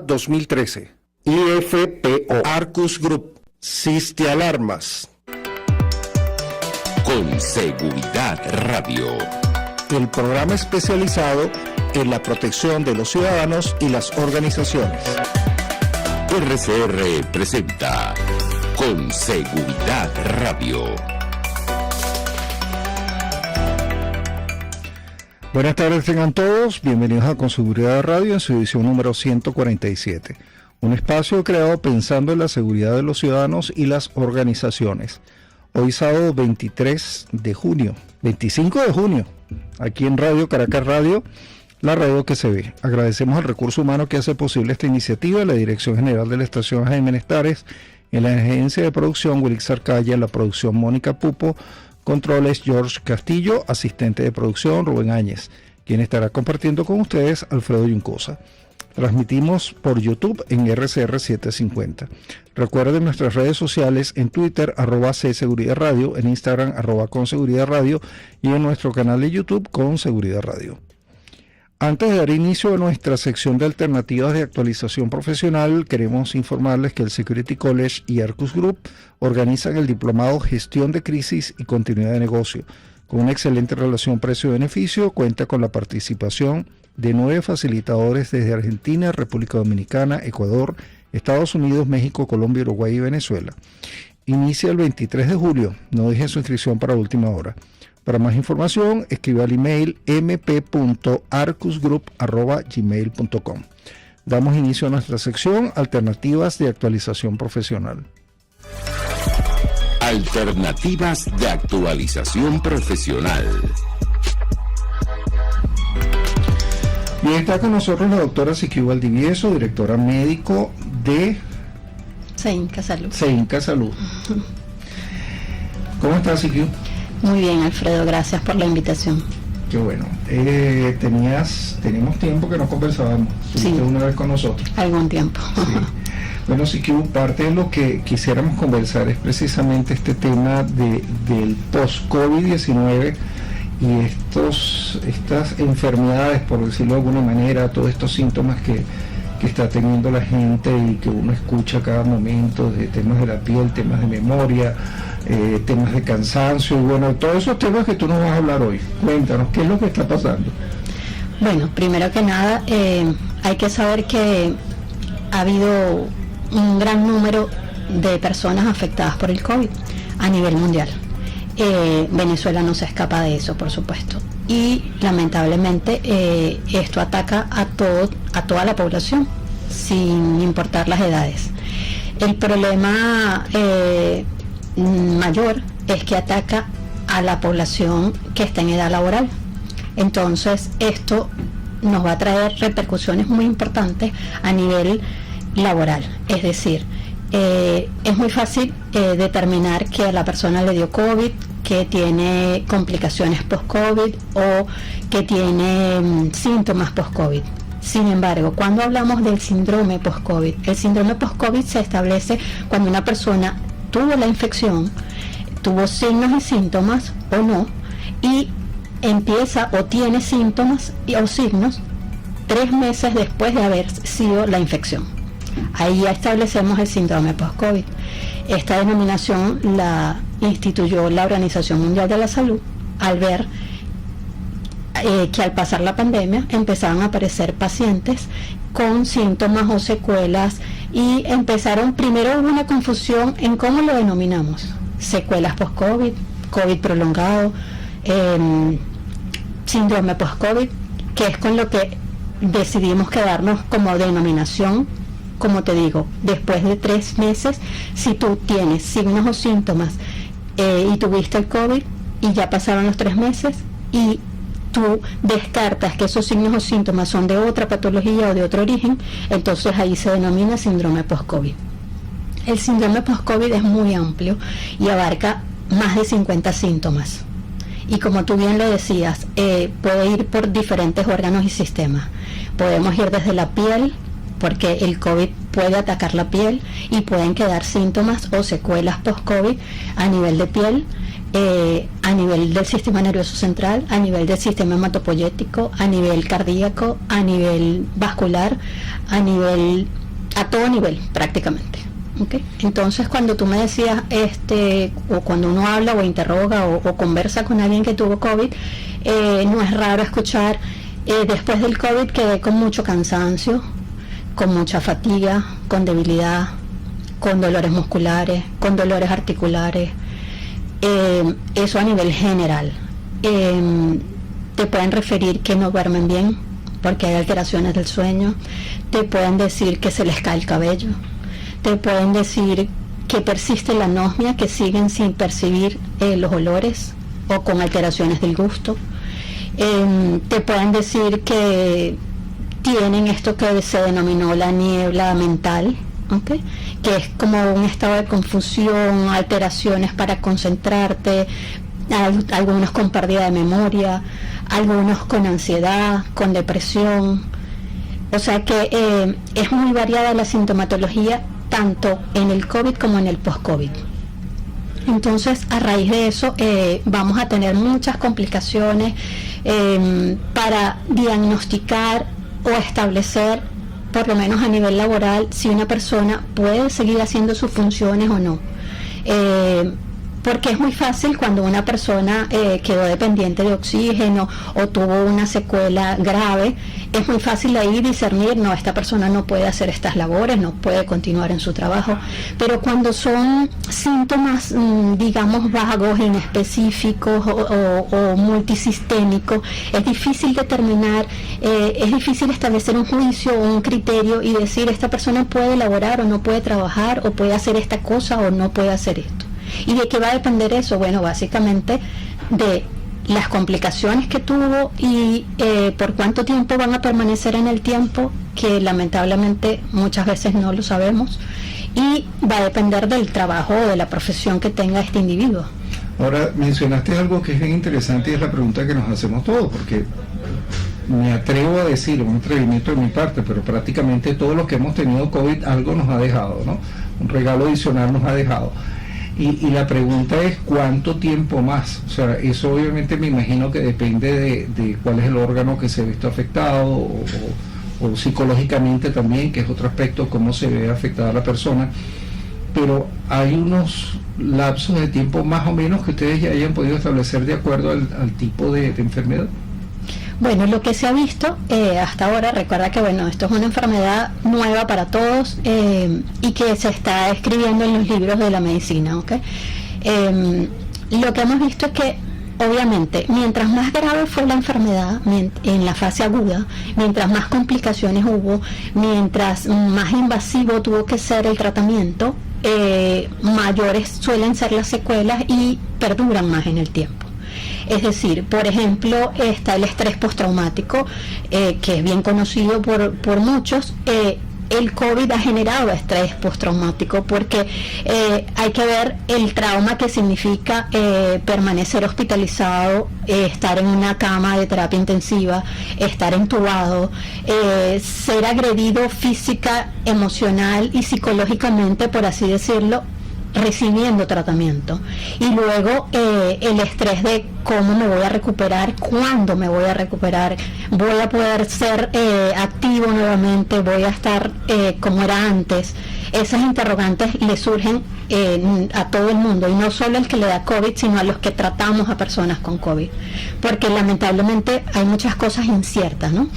2013. IFPO, Arcus Group, Siste Alarmas. Con Seguridad Radio. El programa especializado en la protección de los ciudadanos y las organizaciones. RCR presenta Con Seguridad Radio. Buenas tardes tengan todos, bienvenidos a Con Seguridad Radio en su edición número 147. Un espacio creado pensando en la seguridad de los ciudadanos y las organizaciones. Hoy sábado 25 de junio, aquí en Radio Caracas Radio, la radio que se ve. Agradecemos al recurso humano que hace posible esta iniciativa, la Dirección General de la Estación Jaime Menestares, en la agencia de producción Wilix Arcaya, en la producción Mónica Pupo, controles George Castillo, asistente de producción Rubén Áñez, quien estará compartiendo con ustedes Alfredo Yuncosa. Transmitimos por YouTube en RCR 750. Recuerden nuestras redes sociales en Twitter @Seguridad Radio, en Instagram @Conseguridad Radio y en nuestro canal de YouTube Con Seguridad Radio. Antes de dar inicio a nuestra sección de alternativas de actualización profesional, queremos informarles que el Security College y Arcus Group organizan el diplomado Gestión de Crisis y Continuidad de Negocio. Con una excelente relación precio-beneficio, cuenta con la participación de 9 facilitadores desde Argentina, República Dominicana, Ecuador, Estados Unidos, México, Colombia, Uruguay y Venezuela. Inicia el 23 de julio, no dejen su inscripción para última hora. Para más información, escriba al email mp.arcusgroup@gmail.com. Damos inicio a nuestra sección Alternativas de Actualización Profesional. Alternativas de Actualización Profesional. Bien, está con nosotros la doctora Siquio Valdivieso, directora médico de CEINCA Salud. CEINCA Salud. ¿Cómo estás, Siquio? Muy bien, Alfredo, gracias por la invitación. Qué bueno. Teníamos tiempo que no conversábamos. Sí. Una vez con nosotros. Algún tiempo. Sí. Bueno, Siquio, parte de lo que quisiéramos conversar es precisamente este tema del post-COVID-19 y estas enfermedades, por decirlo de alguna manera, todos estos síntomas que está teniendo la gente y que uno escucha a cada momento, de temas de la piel, temas de memoria, temas de cansancio, y bueno, todos esos temas que tú nos vas a hablar hoy. Cuéntanos, ¿qué es lo que está pasando? Bueno, primero que nada, hay que saber que ha habido un gran número de personas afectadas por el COVID a nivel mundial. Venezuela no se escapa de eso, por supuesto, y lamentablemente esto ataca a toda la población sin importar las edades. El problema mayor es que ataca a la población que está en edad laboral. Entonces esto nos va a traer repercusiones muy importantes a nivel laboral, es decir, es muy fácil determinar que a la persona le dio COVID, que tiene complicaciones post-COVID o que tiene síntomas post-COVID. Sin embargo, cuando hablamos del síndrome post-COVID, el síndrome post-COVID se establece cuando una persona tuvo la infección, tuvo signos y síntomas o no, y empieza o tiene síntomas o signos 3 meses después de haber sido la infección. Ahí ya establecemos el síndrome post-COVID. Esta denominación la instituyó la Organización Mundial de la Salud al ver que al pasar la pandemia empezaron a aparecer pacientes con síntomas o secuelas y primero hubo una confusión en cómo lo denominamos: secuelas post-COVID, COVID prolongado, síndrome post-COVID, que es con lo que decidimos quedarnos como denominación. Como te digo, después de 3 meses, si tú tienes signos o síntomas y tuviste el COVID y ya pasaron los 3 meses y tú descartas que esos signos o síntomas son de otra patología o de otro origen, entonces ahí se denomina síndrome post-COVID. El síndrome post-COVID es muy amplio y abarca más de 50 síntomas. Y como tú bien lo decías, puede ir por diferentes órganos y sistemas. Podemos ir desde la piel, porque el COVID puede atacar la piel y pueden quedar síntomas o secuelas post-COVID a nivel de piel. a nivel del sistema nervioso central, a nivel del sistema hematopoyético, a nivel cardíaco, a nivel vascular, a todo nivel prácticamente. ¿Okay? Entonces, cuando tú me decías, o cuando uno habla o interroga o conversa con alguien que tuvo COVID, no es raro escuchar, después del COVID quedé con mucho cansancio, con mucha fatiga, con debilidad, con dolores musculares, con dolores articulares, eso a nivel general. Te pueden referir que no duermen bien porque hay alteraciones del sueño, te pueden decir que se les cae el cabello, te pueden decir que persiste la anosmia, que siguen sin percibir los olores o con alteraciones del gusto. Te pueden decir que tienen esto que se denominó la niebla mental, ¿okay? Que es como un estado de confusión, alteraciones para concentrarte, algunos con pérdida de memoria, algunos con ansiedad, con depresión. O sea que es muy variada la sintomatología, tanto en el COVID como en el post-COVID. Entonces, a raíz de eso, vamos a tener muchas complicaciones para diagnosticar o establecer, por lo menos a nivel laboral, si una persona puede seguir haciendo sus funciones o no. Porque es muy fácil cuando una persona quedó dependiente de oxígeno o tuvo una secuela grave, es muy fácil ahí discernir, no, esta persona no puede hacer estas labores, no puede continuar en su trabajo. Pero cuando son síntomas, digamos, vagos, inespecíficos o multisistémicos, es difícil determinar, es difícil establecer un juicio o un criterio y decir, esta persona puede laborar o no puede trabajar, o puede hacer esta cosa o no puede hacer esto. ¿Y de qué va a depender eso? Bueno, básicamente de las complicaciones que tuvo y por cuánto tiempo van a permanecer en el tiempo, que lamentablemente muchas veces no lo sabemos, y va a depender del trabajo o de la profesión que tenga este individuo. Ahora, mencionaste algo que es bien interesante y es la pregunta que nos hacemos todos, porque me atrevo a decir, un atrevimiento de mi parte, pero prácticamente todos los que hemos tenido COVID algo nos ha dejado, ¿no? Un regalo adicional nos ha dejado. Y la pregunta es ¿cuánto tiempo más? O sea, eso obviamente me imagino que depende de cuál es el órgano que se ha visto afectado o psicológicamente también, que es otro aspecto, cómo se ve afectada la persona. Pero hay unos lapsos de tiempo más o menos que ustedes ya hayan podido establecer de acuerdo al tipo de enfermedad. Bueno, lo que se ha visto hasta ahora, recuerda que bueno, esto es una enfermedad nueva para todos y que se está escribiendo en los libros de la medicina, ¿okay? Lo que hemos visto es que obviamente mientras más grave fue la enfermedad en la fase aguda, mientras más complicaciones hubo, mientras más invasivo tuvo que ser el tratamiento, mayores suelen ser las secuelas y perduran más en el tiempo. Es decir, por ejemplo, está el estrés postraumático, que es bien conocido por muchos. El COVID ha generado estrés postraumático porque hay que ver el trauma que significa permanecer hospitalizado, estar en una cama de terapia intensiva, estar entubado, ser agredido física, emocional y psicológicamente, por así decirlo, recibiendo tratamiento, y luego el estrés de cómo me voy a recuperar, cuándo me voy a recuperar, voy a poder ser activo nuevamente, voy a estar como era antes. Esas interrogantes le surgen a todo el mundo, y no solo el que le da COVID, sino a los que tratamos a personas con COVID, porque lamentablemente hay muchas cosas inciertas, ¿no?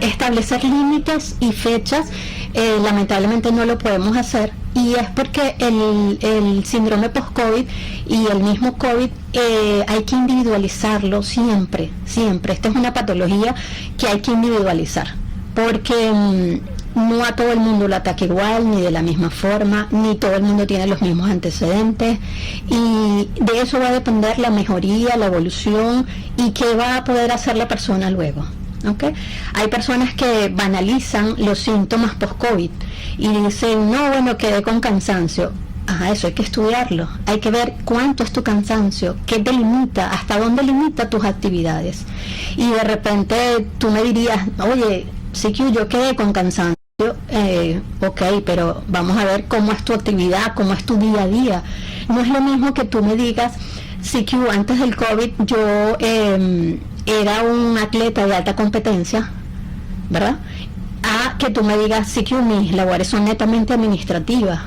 Establecer límites y fechas lamentablemente no lo podemos hacer, y es porque el síndrome post-COVID y el mismo COVID hay que individualizarlo siempre. Esta es una patología que hay que individualizar, porque no a todo el mundo lo ataca igual, ni de la misma forma, ni todo el mundo tiene los mismos antecedentes, y de eso va a depender la mejoría, la evolución y qué va a poder hacer la persona luego. ¿Okay? Hay personas que banalizan los síntomas post-COVID y dicen, no, bueno, quedé con cansancio. Ajá, eso hay que estudiarlo, hay que ver cuánto es tu cansancio, qué te limita, hasta dónde limita tus actividades. Y de repente tú me dirías, oye, sí que yo quedé con cansancio, ok, pero vamos a ver cómo es tu actividad, cómo es tu día a día. No es lo mismo que tú me digas, CQ, antes del COVID yo era un atleta de alta competencia, ¿verdad? A que tú me digas, CQ, mis labores son netamente administrativas.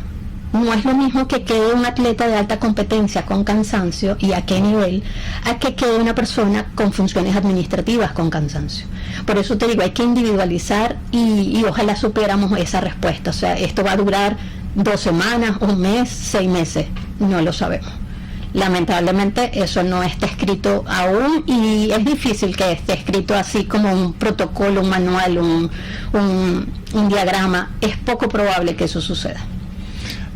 No es lo mismo que quede un atleta de alta competencia con cansancio y a qué nivel, a que quede una persona con funciones administrativas con cansancio. Por eso te digo, hay que individualizar y ojalá supiéramos esa respuesta. O sea, esto va a durar 2 semanas, 1 mes, 6 meses, no lo sabemos. Lamentablemente eso no está escrito aún y es difícil que esté escrito así como un protocolo, un manual, un diagrama. Es poco probable que eso suceda.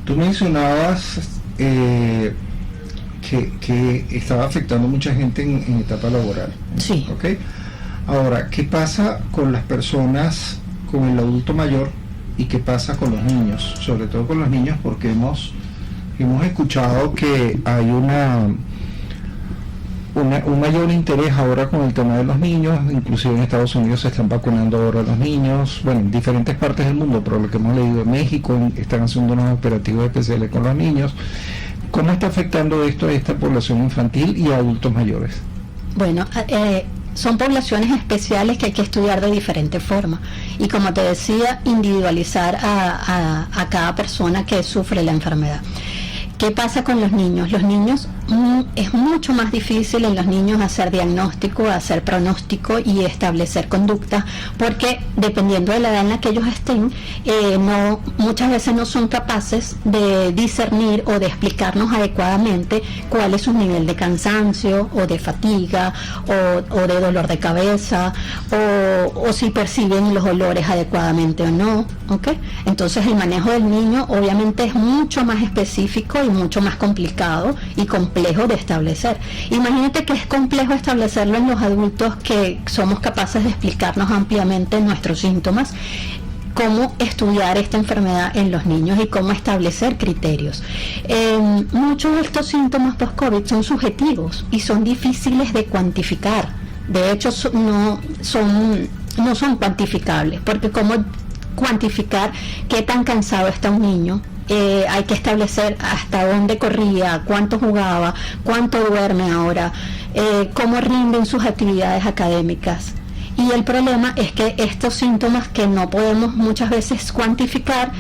Tú mencionabas que estaba afectando a mucha gente en etapa laboral. Sí. ¿Okay? Ahora, ¿qué pasa con las personas, con el adulto mayor y qué pasa con los niños? Sobre todo con los niños, porque hemos escuchado que hay un mayor interés ahora con el tema de los niños, inclusive en Estados Unidos se están vacunando ahora los niños, bueno, en diferentes partes del mundo, pero lo que hemos leído en México, están haciendo unos operativos especiales con los niños. ¿Cómo está afectando esto a esta población infantil y a adultos mayores? Bueno, son poblaciones especiales que hay que estudiar de diferente forma y, como te decía, individualizar a cada persona que sufre la enfermedad. ¿Qué pasa con los niños? Los niños, es mucho más difícil en los niños hacer diagnóstico, hacer pronóstico y establecer conducta, porque dependiendo de la edad en la que ellos estén, muchas veces no son capaces de discernir o de explicarnos adecuadamente cuál es su nivel de cansancio o de fatiga o de dolor de cabeza o si perciben los olores adecuadamente o no, ¿ok? Entonces el manejo del niño obviamente es mucho más específico y mucho más complicado y complejo de establecer. Imagínate que es complejo establecerlo en los adultos que somos capaces de explicarnos ampliamente nuestros síntomas, cómo estudiar esta enfermedad en los niños y cómo establecer criterios. Muchos de estos síntomas post-COVID son subjetivos y son difíciles de cuantificar. De hecho, no son cuantificables, porque cómo cuantificar qué tan cansado está un niño. Hay que establecer hasta dónde corría, cuánto jugaba, cuánto duerme ahora, cómo rinden sus actividades académicas. Y el problema es que estos síntomas que no podemos muchas veces cuantificar,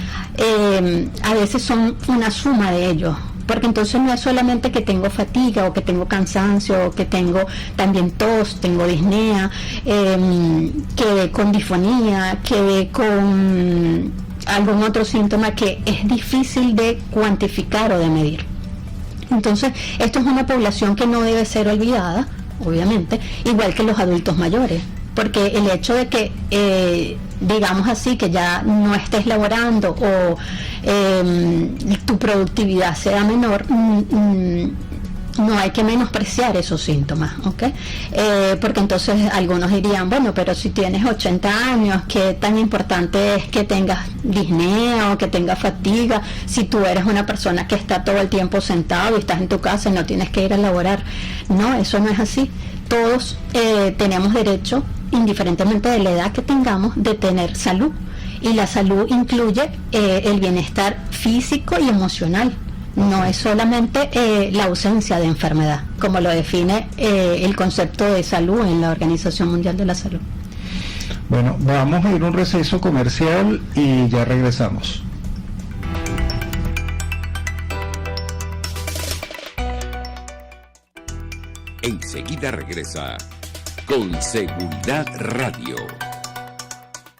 a veces son una suma de ellos. Porque entonces no es solamente que tengo fatiga o que tengo cansancio o que tengo también tos, tengo disnea, que con disfonía, que con algún otro síntoma que es difícil de cuantificar o de medir. Entonces, esto es una población que no debe ser olvidada, obviamente, igual que los adultos mayores, porque el hecho de que, digamos así, que ya no estés laborando o tu productividad sea menor, no hay que menospreciar esos síntomas, ¿ok? Porque entonces algunos dirían, bueno, pero si tienes 80 años, ¿qué tan importante es que tengas disnea o que tengas fatiga? Si tú eres una persona que está todo el tiempo sentado y estás en tu casa y no tienes que ir a laborar. No, eso no es así. Todos tenemos derecho, indiferentemente de la edad que tengamos, de tener salud. Y la salud incluye el bienestar físico y emocional. No es solamente la ausencia de enfermedad, como lo define el concepto de salud en la Organización Mundial de la Salud. Bueno, vamos a ir a un receso comercial y ya regresamos. Enseguida regresa con Seguridad Radio.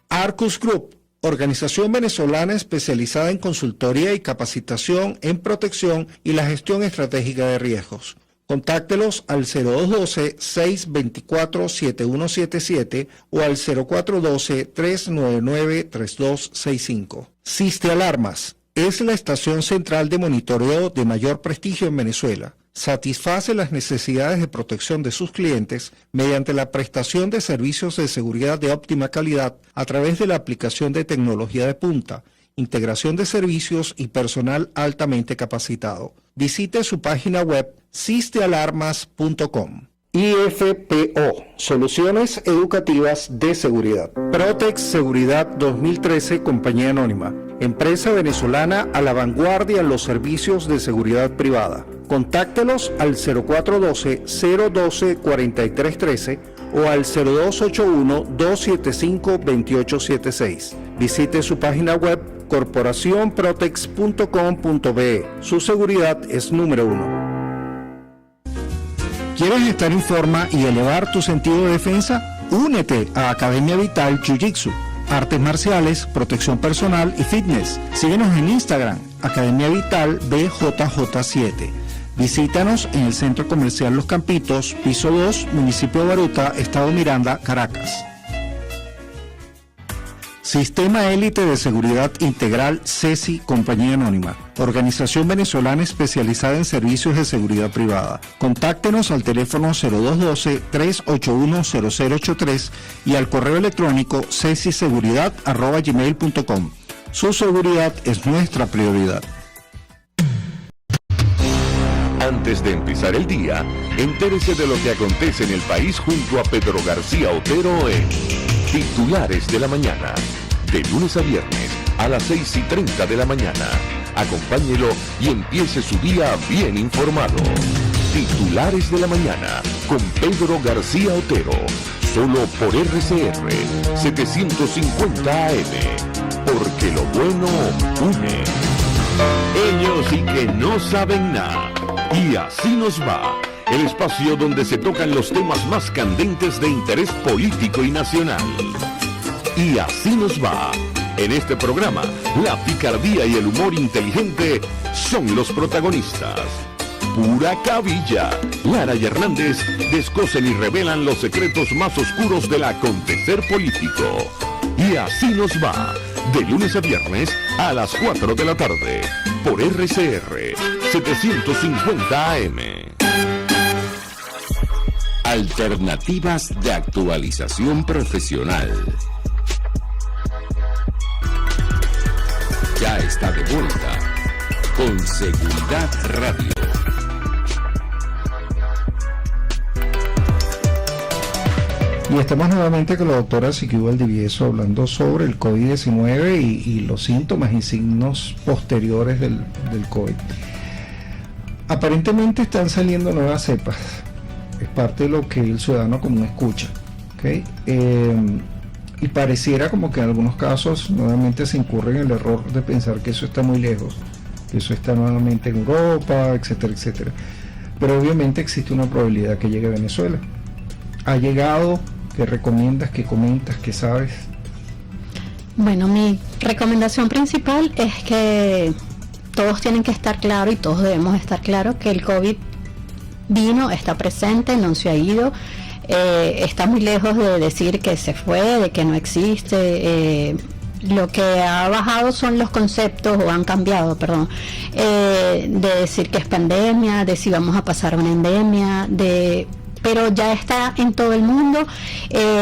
Arcus Group, organización venezolana especializada en consultoría y capacitación en protección y la gestión estratégica de riesgos. Contáctelos al 0212-624-7177 o al 0412-399-3265. Siste Alarmas es la estación central de monitoreo de mayor prestigio en Venezuela. Satisface las necesidades de protección de sus clientes mediante la prestación de servicios de seguridad de óptima calidad a través de la aplicación de tecnología de punta, integración de servicios y personal altamente capacitado. Visite su página web sistealarmas.com. IFPO, Soluciones Educativas de Seguridad. Protex Seguridad 2013, Compañía Anónima. empresa venezolana a la vanguardia en los servicios de seguridad privada. Contáctelos al 0412-012-4313 o al 0281-275-2876. Visite su página web corporacionprotex.com.be. Su seguridad es número 1. ¿Quieres estar en forma y elevar tu sentido de defensa? Únete a Academia Vital Jiu-Jitsu, artes marciales, protección personal y fitness. Síguenos en Instagram, Academia Vital BJJ7. Visítanos en el Centro Comercial Los Campitos, piso 2, municipio de Baruta, Estado Miranda, Caracas. Sistema Élite de Seguridad Integral CESI, Compañía Anónima, organización venezolana especializada en servicios de seguridad privada. Contáctenos al teléfono 0212-381-0083 y al correo electrónico cesiseguridad@gmail.com. Su seguridad es nuestra prioridad. Antes de empezar el día, entérese de lo que acontece en el país junto a Pedro García Otero en Titulares de la Mañana, de lunes a viernes a las 6:30 de la mañana. Acompáñelo y empiece su día bien informado. Titulares de la Mañana con Pedro García Otero, solo por RCR 750 AM, porque lo bueno une. Ellos sí que no saben nada. Y así nos va, el espacio donde se tocan los temas más candentes de interés político y nacional. Y así nos va. En este programa, la picardía y el humor inteligente son los protagonistas. Pura cabilla. Lara y Hernández descosen y revelan los secretos más oscuros del acontecer político. Y así nos va, de lunes a viernes a las 4 de la tarde, por RCR 750 AM. Alternativas de actualización profesional. Ya está de vuelta con Seguridad Radio. Y estamos nuevamente con la doctora Siquio Valdivieso hablando sobre el COVID-19 y los síntomas y signos posteriores del COVID. Aparentemente están saliendo nuevas cepas. Es parte de lo que el ciudadano común escucha. ¿Okay? Y pareciera como que en algunos casos nuevamente se incurre en el error de pensar que eso está muy lejos, que eso está nuevamente en Europa, etcétera, etcétera. Pero obviamente existe una probabilidad que llegue a Venezuela. ¿Ha llegado? ¿Qué recomiendas? ¿Qué comentas? ¿Qué sabes? Bueno, mi recomendación principal es que todos tienen que estar claros y todos debemos estar claros que el COVID vino, está presente, no se ha ido. Está muy lejos de decir que se fue, de que no existe. Lo que ha bajado son los conceptos, o han cambiado, perdón, de decir que es pandemia, de si vamos a pasar una endemia, pero ya está en todo el mundo.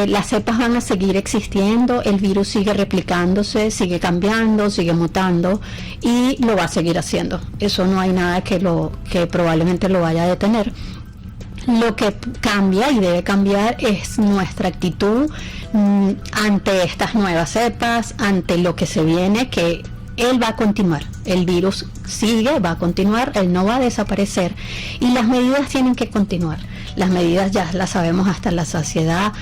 Las cepas van a seguir existiendo, el virus sigue replicándose, sigue cambiando, sigue mutando y lo va a seguir haciendo. Eso no hay nada que probablemente lo vaya a detener. Lo que cambia y debe cambiar es nuestra actitud ante estas nuevas cepas, ante lo que se viene, que él va a continuar, el virus sigue, va a continuar, él no va a desaparecer y las medidas tienen que continuar. Las medidas ya las sabemos hasta la saciedad,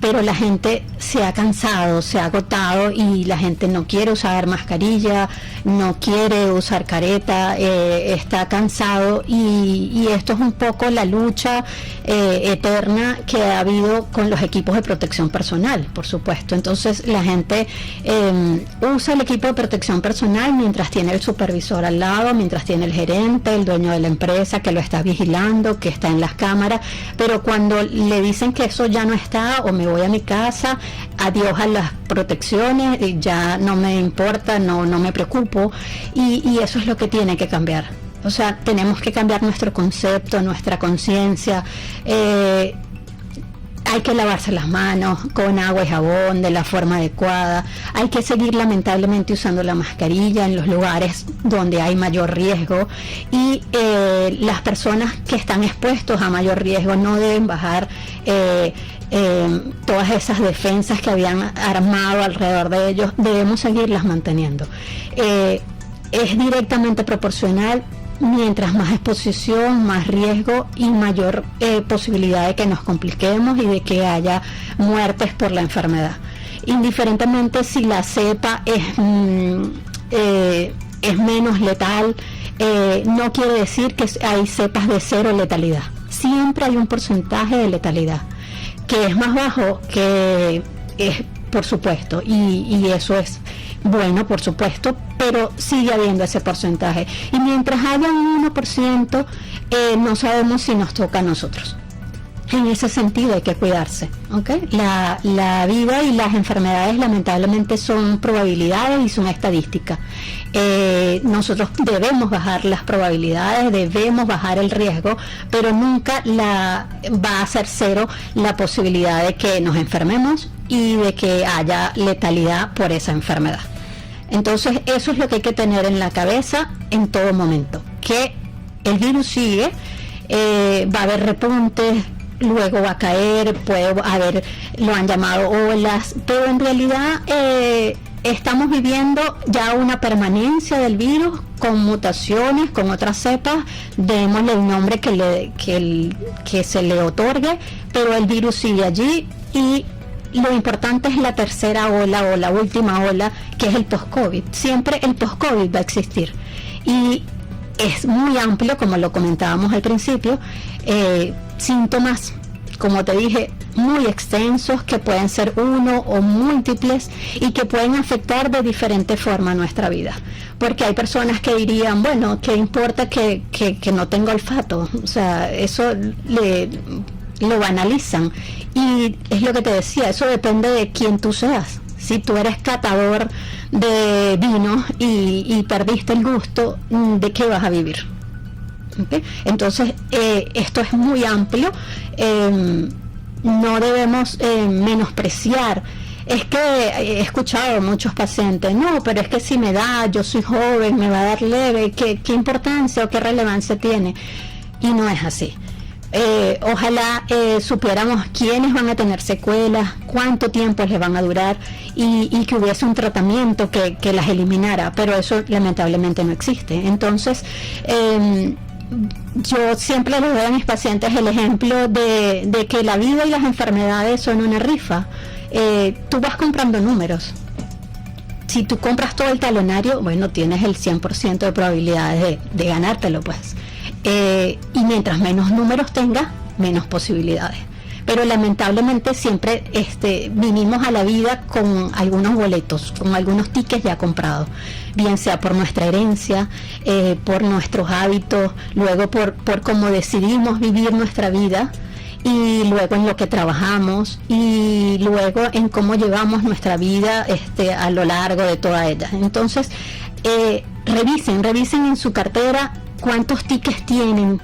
pero la gente se ha cansado, se ha agotado y la gente no quiere usar mascarilla, no quiere usar careta, está cansado y esto es un poco la lucha eterna que ha habido con los equipos de protección personal, por supuesto. Entonces la gente usa el equipo de protección personal mientras tiene el supervisor al lado, mientras tiene el gerente, el dueño de la empresa que lo está vigilando, que está en las cámaras, pero cuando le dicen que eso ya no está o me voy a mi casa, adiós a las protecciones, ya no me importa, no me preocupo y eso es lo que tiene que cambiar. O sea, tenemos que cambiar nuestro concepto, nuestra conciencia. Hay que lavarse las manos con agua y jabón de la forma adecuada. Hay que seguir lamentablemente usando la mascarilla en los lugares donde hay mayor riesgo y las personas que están expuestos a mayor riesgo no deben bajar todas esas defensas que habían armado alrededor de ellos, debemos seguirlas manteniendo. Es directamente proporcional. Mientras más exposición, más riesgo y mayor posibilidad de que nos compliquemos y de que haya muertes por la enfermedad. Indiferentemente si la cepa es menos letal, no quiere decir que hay cepas de cero letalidad. Siempre hay un porcentaje de letalidad que es más bajo, que es, por supuesto, y eso es bueno, por supuesto, pero sigue habiendo ese porcentaje. Y mientras haya un 1%, no sabemos si nos toca a nosotros. En ese sentido hay que cuidarse, ¿okay? La vida y las enfermedades lamentablemente son probabilidades y son estadísticas. Nosotros debemos bajar las probabilidades, debemos bajar el riesgo, pero nunca va a ser cero la posibilidad de que nos enfermemos y de que haya letalidad por esa enfermedad. Entonces eso es lo que hay que tener en la cabeza en todo momento, que el virus sigue, va a haber repuntes, luego va a caer, puede haber, lo han llamado olas, pero en realidad estamos viviendo ya una permanencia del virus con mutaciones, con otras cepas, démosle el nombre que se le otorgue, pero el virus sigue allí y lo importante es la tercera ola o la última ola, que es el post-COVID. Siempre el post-COVID va a existir y es muy amplio, como lo comentábamos al principio, síntomas, como te dije, muy extensos, que pueden ser uno o múltiples y que pueden afectar de diferente forma nuestra vida, porque hay personas que dirían, bueno, ¿qué importa que no tengo olfato? O sea, eso lo banalizan, y es lo que te decía, eso depende de quién tú seas. Si tú eres catador de vino y perdiste el gusto, ¿de qué vas a vivir? ¿Okay? Entonces esto es muy amplio, no debemos menospreciar. Es que he escuchado a muchos pacientes, no, pero es que si me da, yo soy joven, me va a dar leve, ¿qué importancia o qué relevancia tiene? Y no es así. Ojalá supiéramos quiénes van a tener secuelas, cuánto tiempo les van a durar y que hubiese un tratamiento que las eliminara, pero eso lamentablemente no existe. Entonces, yo siempre les doy a mis pacientes el ejemplo de que la vida y las enfermedades son una rifa. Tú vas comprando números. Si tú compras todo el talonario, bueno, tienes el 100% de probabilidades de ganártelo, pues. Y mientras menos números tengas, menos posibilidades. Pero lamentablemente siempre vinimos a la vida con algunos boletos, con algunos tickets ya comprados, bien sea por nuestra herencia, por nuestros hábitos, luego por cómo decidimos vivir nuestra vida, y luego en lo que trabajamos, y luego en cómo llevamos nuestra vida a lo largo de toda ella. Entonces, revisen en su cartera cuántos tickets tienen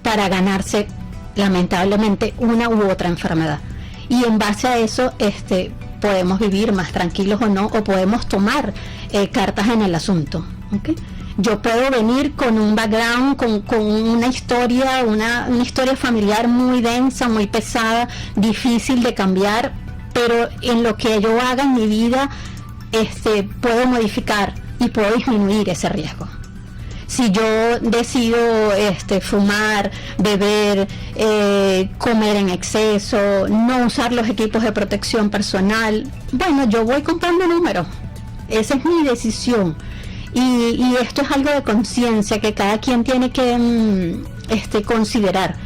para ganarse lamentablemente una u otra enfermedad, y en base a eso podemos vivir más tranquilos o no, o podemos tomar cartas en el asunto, ¿okay? Yo puedo venir con un background, con una historia, una historia familiar muy densa, muy pesada, difícil de cambiar, pero en lo que yo haga en mi vida puedo modificar y puedo disminuir ese riesgo. Si yo decido fumar, beber, comer en exceso, no usar los equipos de protección personal, bueno, yo voy comprando números. Esa es mi decisión. Y esto es algo de conciencia que cada quien tiene que considerar.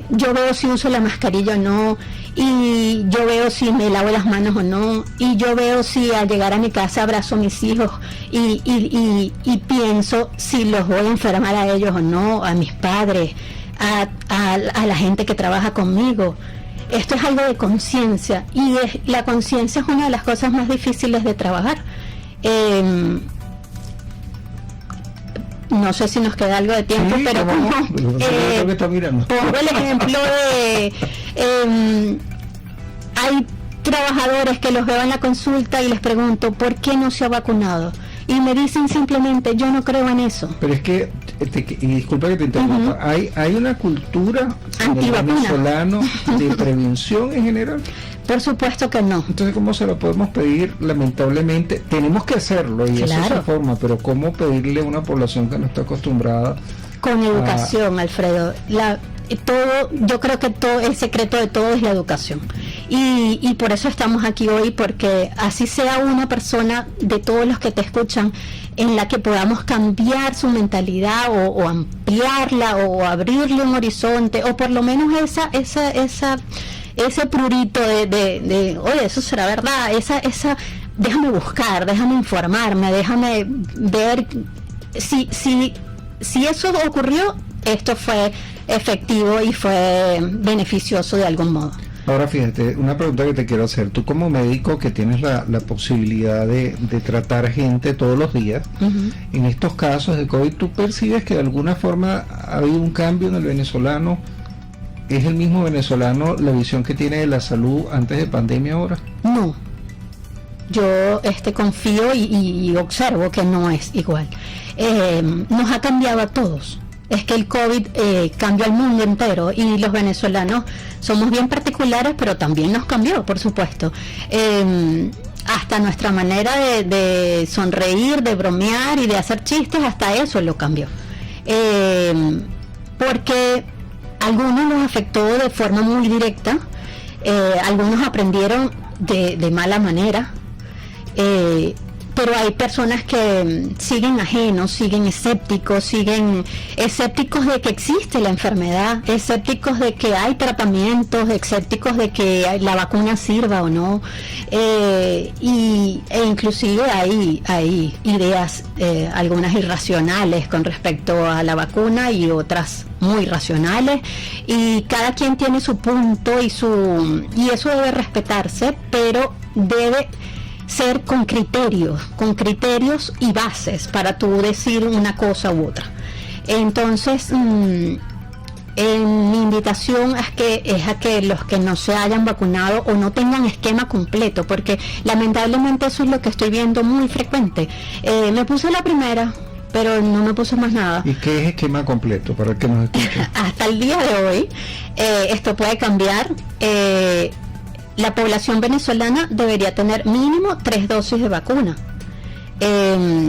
Yo veo si uso la mascarilla o no, y yo veo si me lavo las manos o no, y yo veo si al llegar a mi casa abrazo a mis hijos y pienso si los voy a enfermar a ellos o no, a mis padres, a la gente que trabaja conmigo. Esto es algo de conciencia, y la conciencia es una de las cosas más difíciles de trabajar. No sé si nos queda algo de tiempo, sí, pero pongo el ejemplo de hay trabajadores que los veo en la consulta y les pregunto ¿por qué no se ha vacunado? Y me dicen simplemente, yo no creo en eso. Pero es que y disculpa que te interrumpa, ¿hay una cultura en el venezolano de prevención en general? Por supuesto que no. Entonces, ¿cómo se lo podemos pedir? Lamentablemente, tenemos que hacerlo y eso es su forma, pero ¿cómo pedirle a una población que no está acostumbrada? Con educación, Alfredo. Yo creo que todo el secreto de todo es la educación, y por eso estamos aquí hoy, porque así sea una persona de todos los que te escuchan en la que podamos cambiar su mentalidad o ampliarla o abrirle un horizonte, o por lo menos ese prurito de oye, eso será verdad, déjame buscar, déjame informarme, déjame ver si eso ocurrió, esto fue efectivo y fue beneficioso de algún modo. Ahora fíjate, una pregunta que te quiero hacer. Tú como médico que tienes la posibilidad de tratar gente todos los días, en estos casos de COVID, ¿tú percibes que de alguna forma ha habido un cambio en el venezolano? ¿Es el mismo venezolano la visión que tiene de la salud antes de pandemia ahora? No. Yo confío y observo que no es igual. Nos ha cambiado a todos. Es que el COVID cambió al mundo entero, y los venezolanos somos bien particulares, pero también nos cambió, por supuesto. Hasta nuestra manera de sonreír, de bromear y de hacer chistes, hasta eso lo cambió. Porque algunos los afectó de forma muy directa, algunos aprendieron de mala manera, pero hay personas que siguen ajenos, siguen escépticos de que existe la enfermedad, escépticos de que hay tratamientos, escépticos de que la vacuna sirva o no, e inclusive hay ideas, algunas irracionales con respecto a la vacuna y otras muy racionales, y cada quien tiene su punto y eso debe respetarse, pero debe ser con criterios y bases para tú decir una cosa u otra. Entonces, mi invitación es a que los que no se hayan vacunado o no tengan esquema completo, porque lamentablemente eso es lo que estoy viendo muy frecuente. Me puse la primera, pero no me puse más nada. ¿Y qué es esquema completo para el que nos escuche? Hasta el día de hoy, esto puede cambiar. La población venezolana debería tener mínimo 3 dosis de vacuna.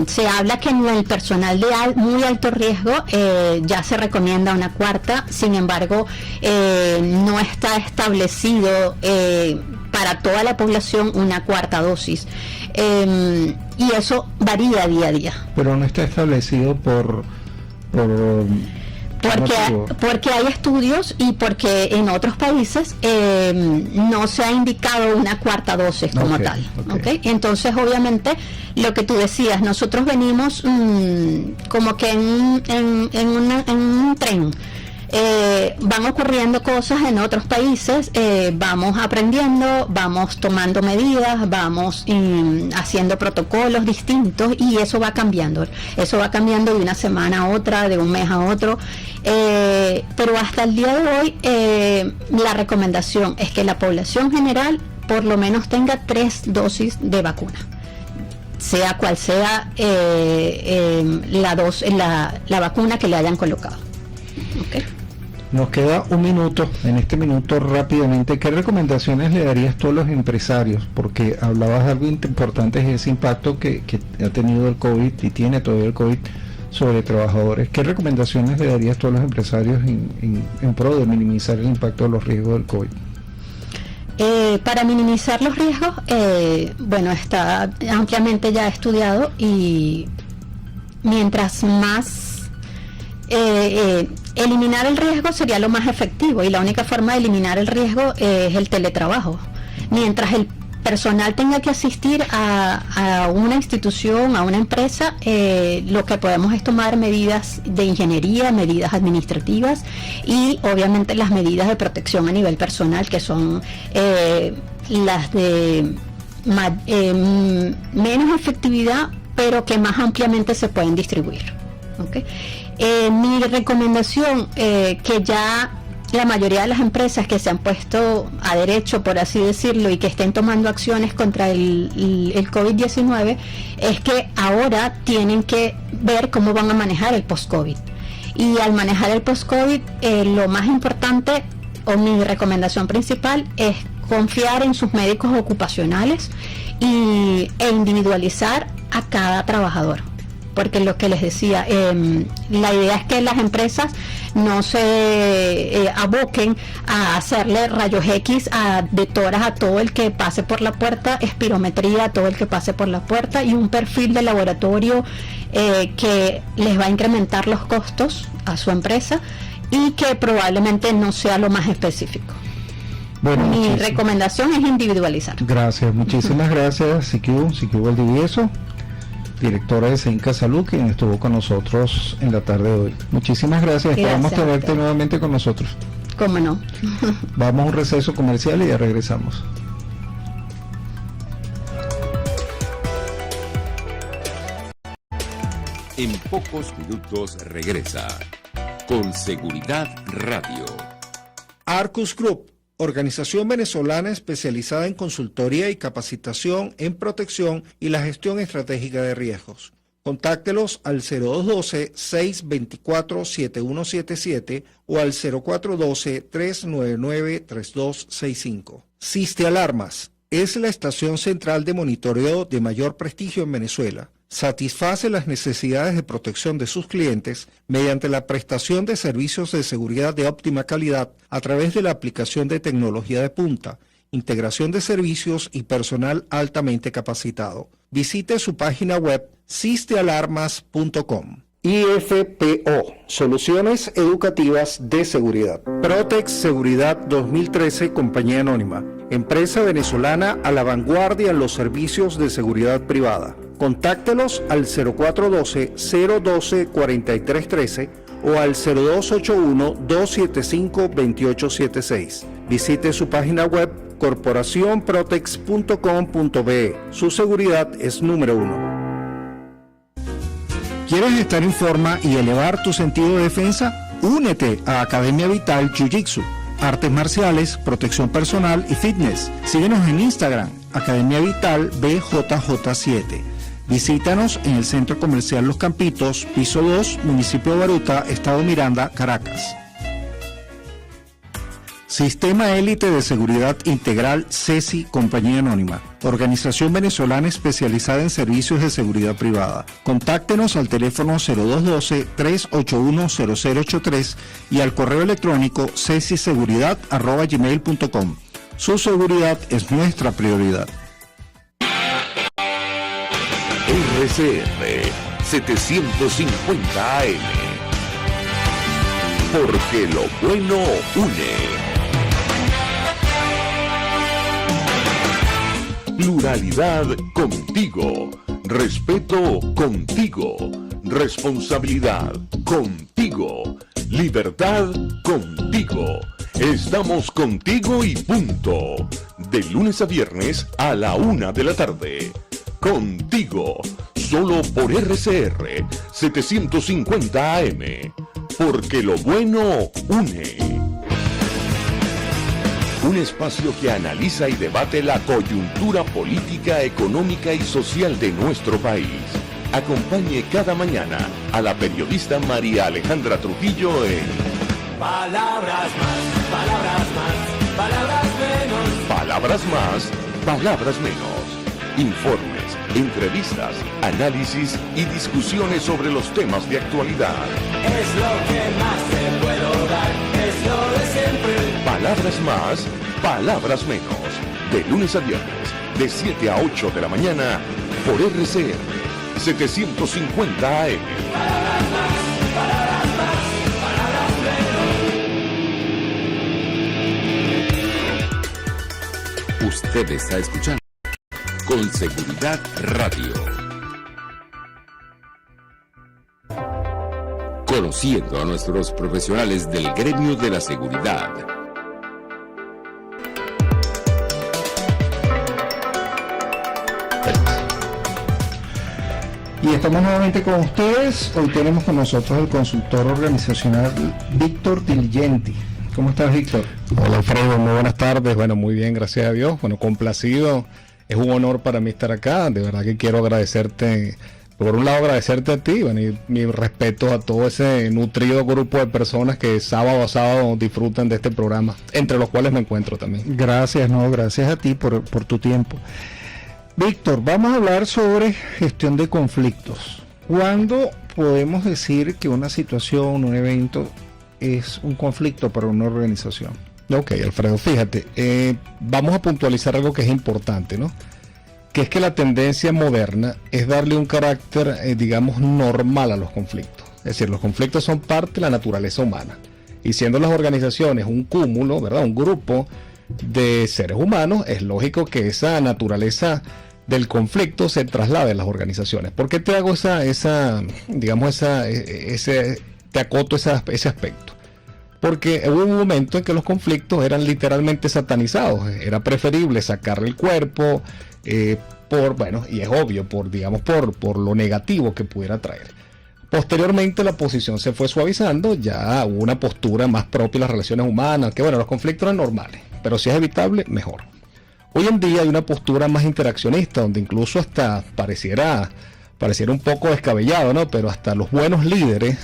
Se habla que en el personal de muy alto riesgo ya se recomienda una cuarta, sin embargo no está establecido para toda la población una cuarta dosis, y eso varía día a día. Pero no está establecido porque hay estudios y porque en otros países no se ha indicado una cuarta dosis como tal. Okay. Entonces, obviamente, lo que tú decías, nosotros venimos como que en un tren. Van ocurriendo cosas en otros países, vamos aprendiendo, vamos tomando medidas, vamos haciendo protocolos distintos, y eso va cambiando de una semana a otra, de un mes a otro, pero hasta el día de hoy la recomendación es que la población general por lo menos tenga 3 dosis de vacuna, sea cual sea la vacuna que le hayan colocado. Okay. Nos queda un minuto. En este minuto, rápidamente, ¿qué recomendaciones le darías tú a los empresarios? Porque hablabas de algo importante, es ese impacto que ha tenido el COVID y tiene todavía el COVID sobre trabajadores. ¿Qué recomendaciones le darías tú a los empresarios en pro de minimizar el impacto de los riesgos del COVID? Para minimizar los riesgos, está ampliamente ya estudiado, y mientras más eliminar el riesgo sería lo más efectivo, y la única forma de eliminar el riesgo es el teletrabajo. Mientras el personal tenga que asistir a una institución, a una empresa, lo que podemos es tomar medidas de ingeniería, medidas administrativas y obviamente las medidas de protección a nivel personal, que son las de menos efectividad, pero que más ampliamente se pueden distribuir. ¿Okay? Mi recomendación, que ya la mayoría de las empresas que se han puesto a derecho, por así decirlo, y que estén tomando acciones contra el COVID-19, es que ahora tienen que ver cómo van a manejar el post-COVID. Y al manejar el post-COVID, lo más importante o mi recomendación principal es confiar en sus médicos ocupacionales e individualizar a cada trabajador. Porque lo que les decía, la idea es que las empresas no se aboquen a hacerle rayos X de toras a todo el que pase por la puerta, espirometría a todo el que pase por la puerta y un perfil de laboratorio que les va a incrementar los costos a su empresa y que probablemente no sea lo más específico. Bueno, mi recomendación es individualizar. Gracias, muchísimas gracias, Siquibel Valdivieso, directora de CEINCA Salud, quien estuvo con nosotros en la tarde de hoy. Muchísimas gracias, esperamos tenerte nuevamente con nosotros. ¿Cómo no? Vamos a un receso comercial y ya regresamos. En pocos minutos regresa Con Seguridad Radio. Arcus Group, organización venezolana especializada en consultoría y capacitación en protección y la gestión estratégica de riesgos. Contáctelos al 0212-624-7177 o al 0412-399-3265. Siste Alarmas es la estación central de monitoreo de mayor prestigio en Venezuela. Satisface las necesidades de protección de sus clientes mediante la prestación de servicios de seguridad de óptima calidad a través de la aplicación de tecnología de punta, integración de servicios y personal altamente capacitado. Visite su página web sistealarmas.com. IFPO, Soluciones Educativas de Seguridad. Protex Seguridad 2013, Compañía Anónima, empresa venezolana a la vanguardia en los servicios de seguridad privada. Contáctelos al 0412-012-4313 o al 0281-275-2876. Visite su página web corporacionprotex.com.be. Su seguridad es número 1. ¿Quieres estar en forma y elevar tu sentido de defensa? Únete a Academia Vital Jiu-Jitsu, artes marciales, protección personal y fitness. Síguenos en Instagram, Academia Vital BJJ7. Visítanos en el Centro Comercial Los Campitos, piso 2, municipio de Baruta, Estado Miranda, Caracas. Sistema Élite de Seguridad Integral CESI, Compañía Anónima, organización venezolana especializada en servicios de seguridad privada. Contáctenos al teléfono 0212-381-0083 y al correo electrónico cesiseguridad@gmail.com. Su seguridad es nuestra prioridad. RCR 750 AM. Porque lo bueno une. Pluralidad contigo, respeto contigo, responsabilidad contigo, libertad contigo. Estamos contigo y punto. De lunes a viernes a la 1 de la tarde. Contigo, solo por RCR 750 AM. Porque lo bueno une. Un espacio que analiza y debate la coyuntura política, económica y social de nuestro país. Acompañe cada mañana a la periodista María Alejandra Trujillo en Palabras más, palabras más, palabras menos. Palabras más, palabras menos. Informes, entrevistas, análisis y discusiones sobre los temas de actualidad. Es lo que más te puedo dar, es lo de siempre. Palabras más, palabras menos. De lunes a viernes, de 7 a 8 de la mañana, por RCR 750 AM. Palabras más, palabras más, palabras menos. Usted está escuchando Con Seguridad Radio. Conociendo a nuestros profesionales del gremio de la seguridad. Y estamos nuevamente con ustedes. Hoy tenemos con nosotros el consultor organizacional Víctor Diligenti. ¿Cómo estás, Víctor? Hola, Alfredo, muy buenas tardes. Bueno, muy bien, gracias a Dios. Bueno, complacido. Es un honor para mí estar acá. De verdad que quiero agradecerte por un lado agradecerte a ti, bueno, y mi respeto a todo ese nutrido grupo de personas que sábado a sábado disfrutan de este programa, entre los cuales me encuentro también. Gracias, no, gracias a ti por tu tiempo. Víctor, vamos a hablar sobre gestión de conflictos. ¿Cuándo podemos decir que una situación, un evento es un conflicto para una organización? Ok, Alfredo, fíjate, vamos a puntualizar algo que es importante, ¿no? Que es que la tendencia moderna es darle un carácter, digamos, normal a los conflictos. Es decir, los conflictos son parte de la naturaleza humana. Y siendo las organizaciones un cúmulo, ¿verdad? Un grupo de seres humanos, es lógico que esa naturaleza del conflicto se traslade a las organizaciones. ¿Por qué te hago te acoto ese aspecto? Porque hubo un momento en que los conflictos eran literalmente satanizados. Era preferible sacarle el cuerpo, y es obvio, por lo negativo que pudiera traer. Posteriormente la posición se fue suavizando, ya hubo una postura más propia de las relaciones humanas, que los conflictos eran normales, pero si es evitable, mejor. Hoy en día hay una postura más interaccionista, donde incluso hasta pareciera un poco descabellado, ¿no? Pero hasta los buenos líderes,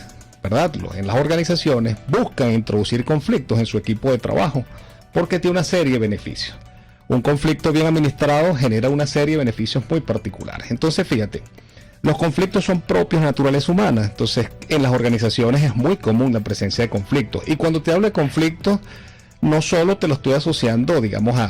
¿verdad?, en las organizaciones buscan introducir conflictos en su equipo de trabajo, porque tiene una serie de beneficios. Un conflicto bien administrado genera una serie de beneficios muy particulares. Entonces, fíjate, los conflictos son propios de la naturaleza humana. Entonces, en las organizaciones es muy común la presencia de conflictos. Y cuando te hablo de conflictos, no solo te lo estoy asociando, digamos,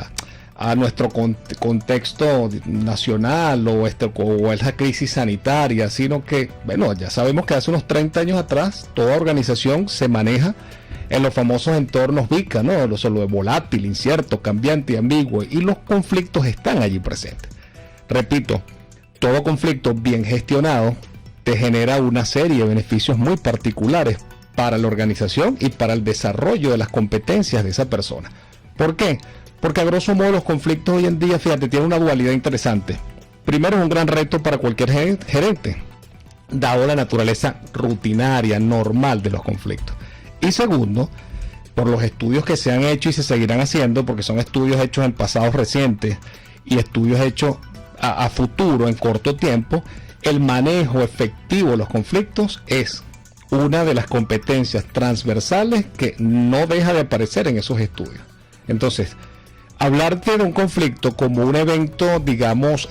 a nuestro contexto nacional o esa crisis sanitaria, sino que, ya sabemos que hace unos 30 años atrás toda organización se maneja en los famosos entornos VICA, ¿no? Lo de volátil, incierto, cambiante y ambiguo, y los conflictos están allí presentes. Repito, todo conflicto bien gestionado te genera una serie de beneficios muy particulares para la organización y para el desarrollo de las competencias de esa persona. ¿Por qué? Porque a grosso modo los conflictos hoy en día, fíjate, tienen una dualidad interesante. Primero, es un gran reto para cualquier gerente, dado la naturaleza rutinaria, normal de los conflictos. Y segundo, por los estudios que se han hecho y se seguirán haciendo, porque son estudios hechos en pasados recientes y estudios hechos a futuro, en corto tiempo, el manejo efectivo de los conflictos es una de las competencias transversales que no deja de aparecer en esos estudios. Entonces, hablarte de un conflicto como un evento, digamos,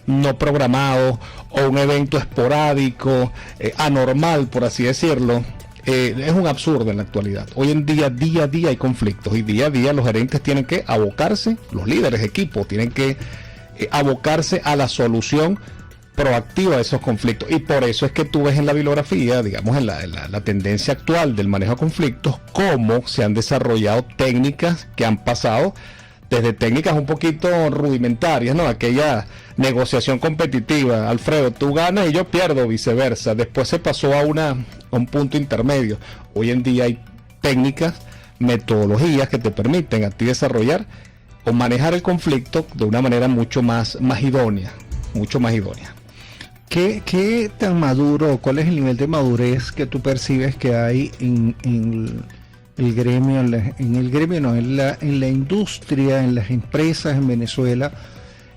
no programado o un evento esporádico, anormal, por así decirlo, es un absurdo en la actualidad. Hoy en día a día hay conflictos y día a día los gerentes tienen que abocarse, los líderes de equipo tienen que abocarse a la solución proactiva de esos conflictos, y por eso es que tú ves en la bibliografía, digamos, en la tendencia actual del manejo de conflictos, cómo se han desarrollado técnicas que han pasado desde técnicas un poquito rudimentarias, ¿no? Aquella negociación competitiva, Alfredo, tú ganas y yo pierdo, viceversa. Después se pasó a un punto intermedio. Hoy en día hay técnicas, metodologías que te permiten a ti desarrollar o manejar el conflicto de una manera mucho más idónea, mucho más idónea. ¿Qué tan maduro, cuál es el nivel de madurez que tú percibes que hay en el gremio, en la industria, en las empresas en Venezuela,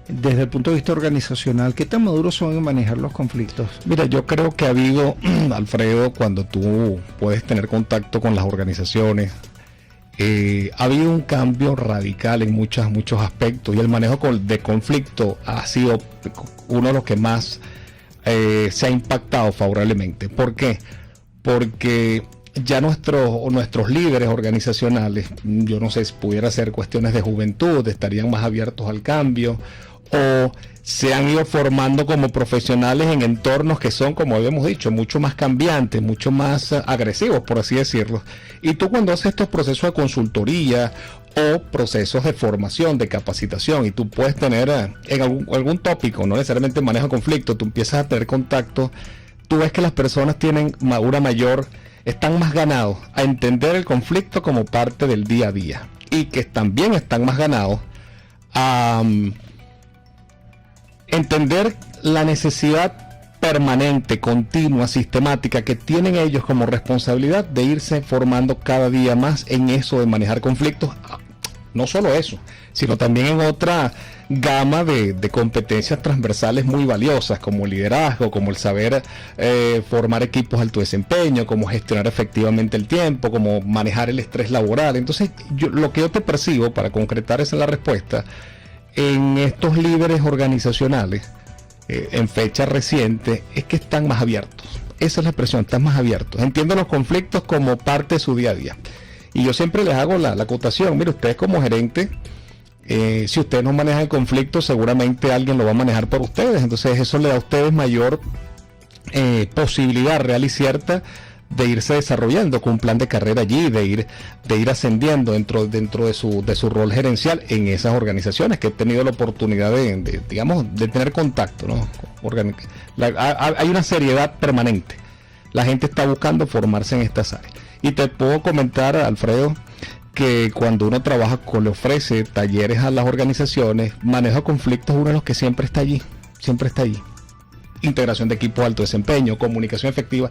desde el punto de vista organizacional? ¿Qué tan maduros son en manejar los conflictos? Mira, yo creo que ha habido, Alfredo, cuando tú puedes tener contacto con las organizaciones, ha habido un cambio radical en muchos aspectos, y el manejo de conflicto ha sido uno de los que más se ha impactado favorablemente. ¿Por qué? Porque ya nuestros líderes organizacionales, yo no sé si pudiera ser cuestiones de juventud, estarían más abiertos al cambio, o se han ido formando como profesionales en entornos que son, como habíamos dicho, mucho más cambiantes, mucho más agresivos, por así decirlo. Y tú, cuando haces estos procesos de consultoría o procesos de formación, de capacitación, y tú puedes tener en algún tópico, no necesariamente manejo de conflicto, tú empiezas a tener contacto, tú ves que las personas están más ganados a entender el conflicto como parte del día a día, y que también están más ganados a entender la necesidad permanente, continua, sistemática que tienen ellos como responsabilidad de irse formando cada día más en eso de manejar conflictos, no solo eso, sino también en otra gama de competencias transversales muy valiosas, como el liderazgo, como el saber formar equipos de alto desempeño, como gestionar efectivamente el tiempo, como manejar el estrés laboral. Entonces, lo que yo te percibo, para concretar esa es la respuesta, en estos líderes organizacionales, en fecha reciente, es que están más abiertos. Esa es la expresión, están más abiertos. Entienden los conflictos como parte de su día a día. Y yo siempre les hago la acotación: mire, ustedes como gerente, si ustedes no manejan el conflicto, seguramente alguien lo va a manejar por ustedes. Entonces eso le da a ustedes mayor posibilidad real y cierta de irse desarrollando con un plan de carrera allí, de ir ascendiendo dentro de su rol gerencial en esas organizaciones que he tenido la oportunidad de tener contacto, ¿no? Hay una seriedad permanente. La gente está buscando formarse en estas áreas. Y te puedo comentar, Alfredo, que cuando uno trabaja le ofrece talleres a las organizaciones, manejo de conflictos es uno de los que siempre está allí. Integración de equipos de alto desempeño, comunicación efectiva.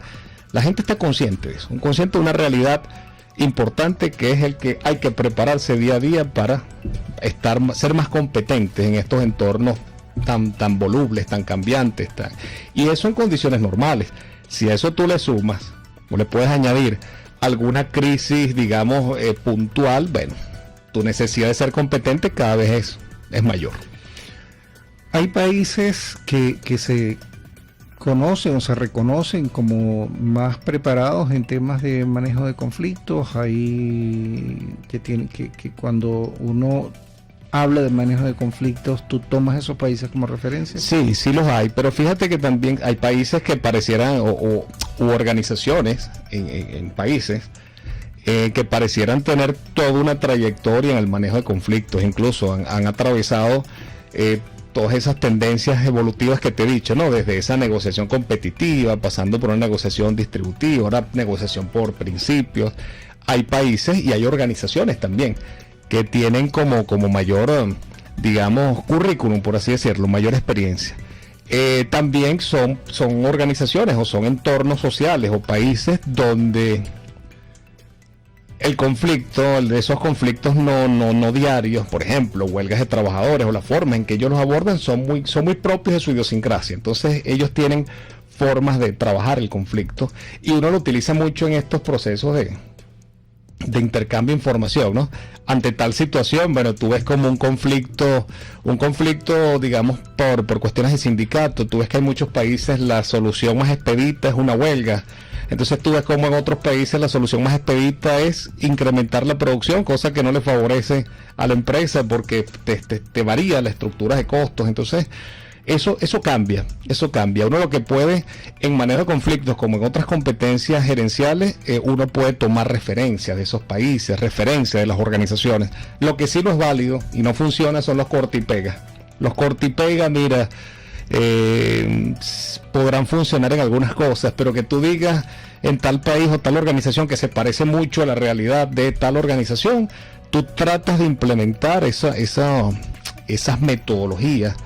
La gente está consciente de eso, consciente de una realidad importante, que es el que hay que prepararse día a día para ser más competentes en estos entornos tan volubles, tan cambiantes, y eso en condiciones normales. Si a eso tú le sumas o le puedes añadir alguna crisis, digamos, puntual, bueno, tu necesidad de ser competente cada vez es mayor. Hay países que se conocen o se reconocen como más preparados en temas de manejo de conflictos. Hay que cuando uno habla de manejo de conflictos, ¿tú tomas esos países como referencia? Sí, sí los hay, pero fíjate que también hay países que parecieran, u organizaciones en países que parecieran tener toda una trayectoria en el manejo de conflictos, incluso han atravesado todas esas tendencias evolutivas que te he dicho, ¿no? Desde esa negociación competitiva, pasando por una negociación distributiva, ahora negociación por principios. Hay países y hay organizaciones también que tienen como mayor, digamos, currículum, por así decirlo, mayor experiencia. También son organizaciones o son entornos sociales o países donde el conflicto, esos conflictos no diarios, por ejemplo, huelgas de trabajadores, o la forma en que ellos los abordan son muy propios de su idiosincrasia. Entonces ellos tienen formas de trabajar el conflicto y uno lo utiliza mucho en estos procesos de intercambio de información, ¿no? Ante tal situación, bueno, tú ves como un conflicto, digamos, por cuestiones de sindicato. Tú ves que en muchos países la solución más expedita es una huelga. Entonces tú ves como en otros países la solución más expedita es incrementar la producción, cosa que no le favorece a la empresa porque te varía la estructura de costos. Entonces eso cambia. Uno lo que puede, en manejo de conflictos como en otras competencias gerenciales, uno puede tomar referencias de esos países, referencias de las organizaciones. Lo que sí no es válido y no funciona son los corta y pega. Los corta y pega, mira, podrán funcionar en algunas cosas, pero que tú digas en tal país o tal organización que se parece mucho a la realidad de tal organización, tú tratas de implementar esas metodologías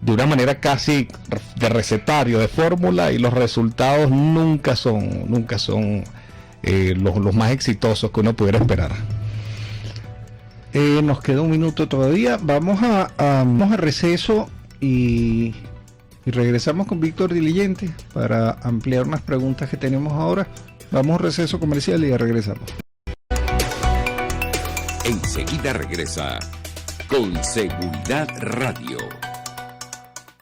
de una manera casi de recetario, de fórmula, y los resultados nunca son los más exitosos que uno pudiera esperar. Nos queda un minuto todavía. Vamos a receso y regresamos con Víctor Diligente para ampliar unas preguntas que tenemos ahora. Vamos a receso comercial y ya regresamos. Enseguida regresa con Seguridad Radio.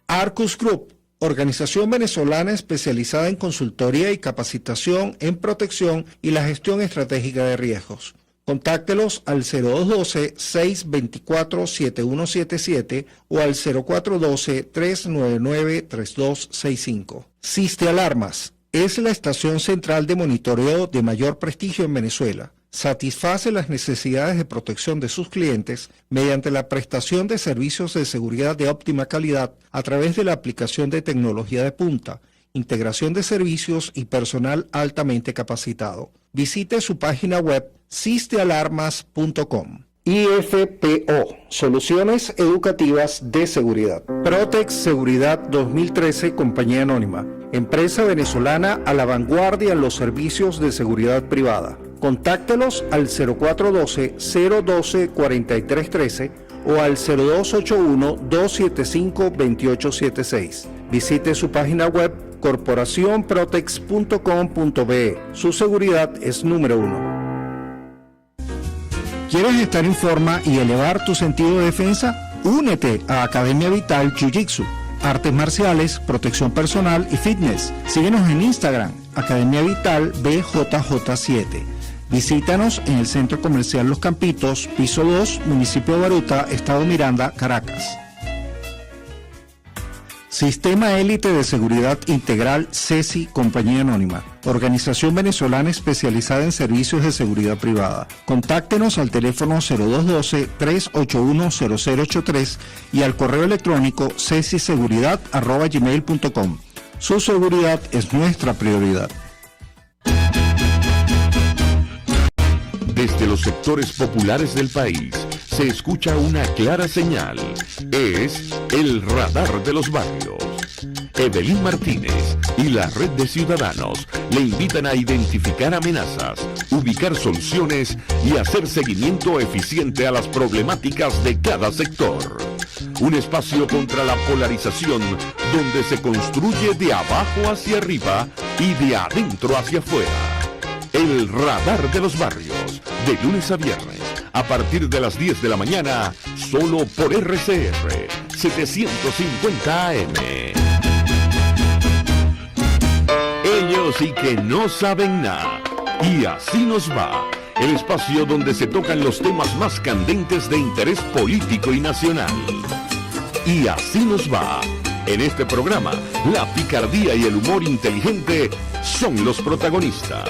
Arcus Group, organización venezolana especializada en consultoría y capacitación en protección y la gestión estratégica de riesgos. Contáctelos al 0212-624-7177 o al 0412-399-3265. Siste Alarmas es la estación central de monitoreo de mayor prestigio en Venezuela. Satisface las necesidades de protección de sus clientes mediante la prestación de servicios de seguridad de óptima calidad a través de la aplicación de tecnología de punta, integración de servicios y personal altamente capacitado. Visite su página web sistealarmas.com. IFPO, Soluciones Educativas de Seguridad. Protex Seguridad 2013, Compañía Anónima, empresa venezolana a la vanguardia en los servicios de seguridad privada. Contáctelos al 0412-012-4313 o al 0281-275-2876. Visite su página web corporacionprotex.com.be. Su seguridad es número 1. ¿Quieres estar en forma y elevar tu sentido de defensa? Únete a Academia Vital Jiu-Jitsu, artes marciales, protección personal y fitness. Síguenos en Instagram, Academia Vital BJJ7. Visítanos en el Centro Comercial Los Campitos, piso 2, municipio de Baruta, Estado Miranda, Caracas. Sistema Élite de Seguridad Integral CESI Compañía Anónima, organización venezolana especializada en servicios de seguridad privada. Contáctenos al teléfono 0212-381-0083 y al correo electrónico cesiseguridad@gmail.com. Su seguridad es nuestra prioridad. Desde los sectores populares del país se escucha una clara señal. Es el radar de los barrios. Evelyn Martínez y la red de ciudadanos le invitan a identificar amenazas, ubicar soluciones y hacer seguimiento eficiente a las problemáticas de cada sector. Un espacio contra la polarización donde se construye de abajo hacia arriba y de adentro hacia afuera. El radar de los barrios, de lunes a viernes, a partir de las 10 de la mañana, solo por RCR 750 AM. Ellos sí que no saben nada. Y así nos va. El espacio donde se tocan los temas más candentes de interés político y nacional. Y así nos va. En este programa, la picardía y el humor inteligente son los protagonistas.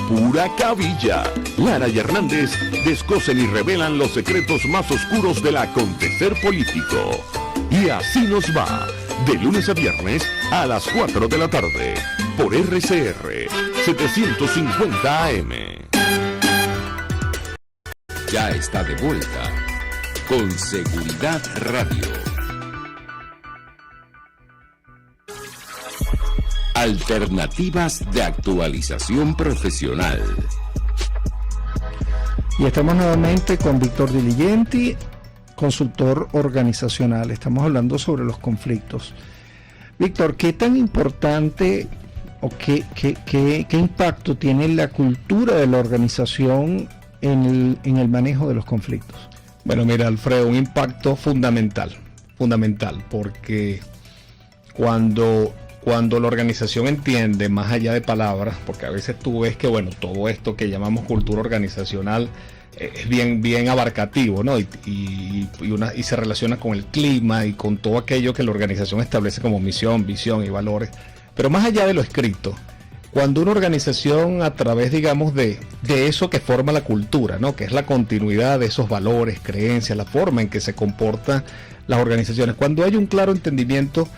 Pura cabilla. Lara y Hernández descosen y revelan los secretos más oscuros del acontecer político. Y así nos va. De lunes a viernes a las 4 de la tarde. Por RCR 750 AM. Ya está de vuelta con Seguridad Radio. Alternativas de actualización profesional. Y estamos nuevamente con Víctor Diligenti, consultor organizacional. Estamos hablando sobre los conflictos. Víctor, ¿qué tan importante o qué impacto tiene la cultura de la organización en el manejo de los conflictos? Bueno, mira, Alfredo, un impacto fundamental, porque cuando la organización entiende más allá de palabras, porque a veces tú ves que, bueno, todo esto que llamamos cultura organizacional es bien abarcativo, ¿no? Y se relaciona con el clima y con todo aquello que la organización establece como misión, visión y valores. Pero más allá de lo escrito, cuando una organización, a través, digamos, de eso que forma la cultura, ¿no? Que es la continuidad de esos valores, creencias, la forma en que se comportan las organizaciones, cuando hay un claro entendimiento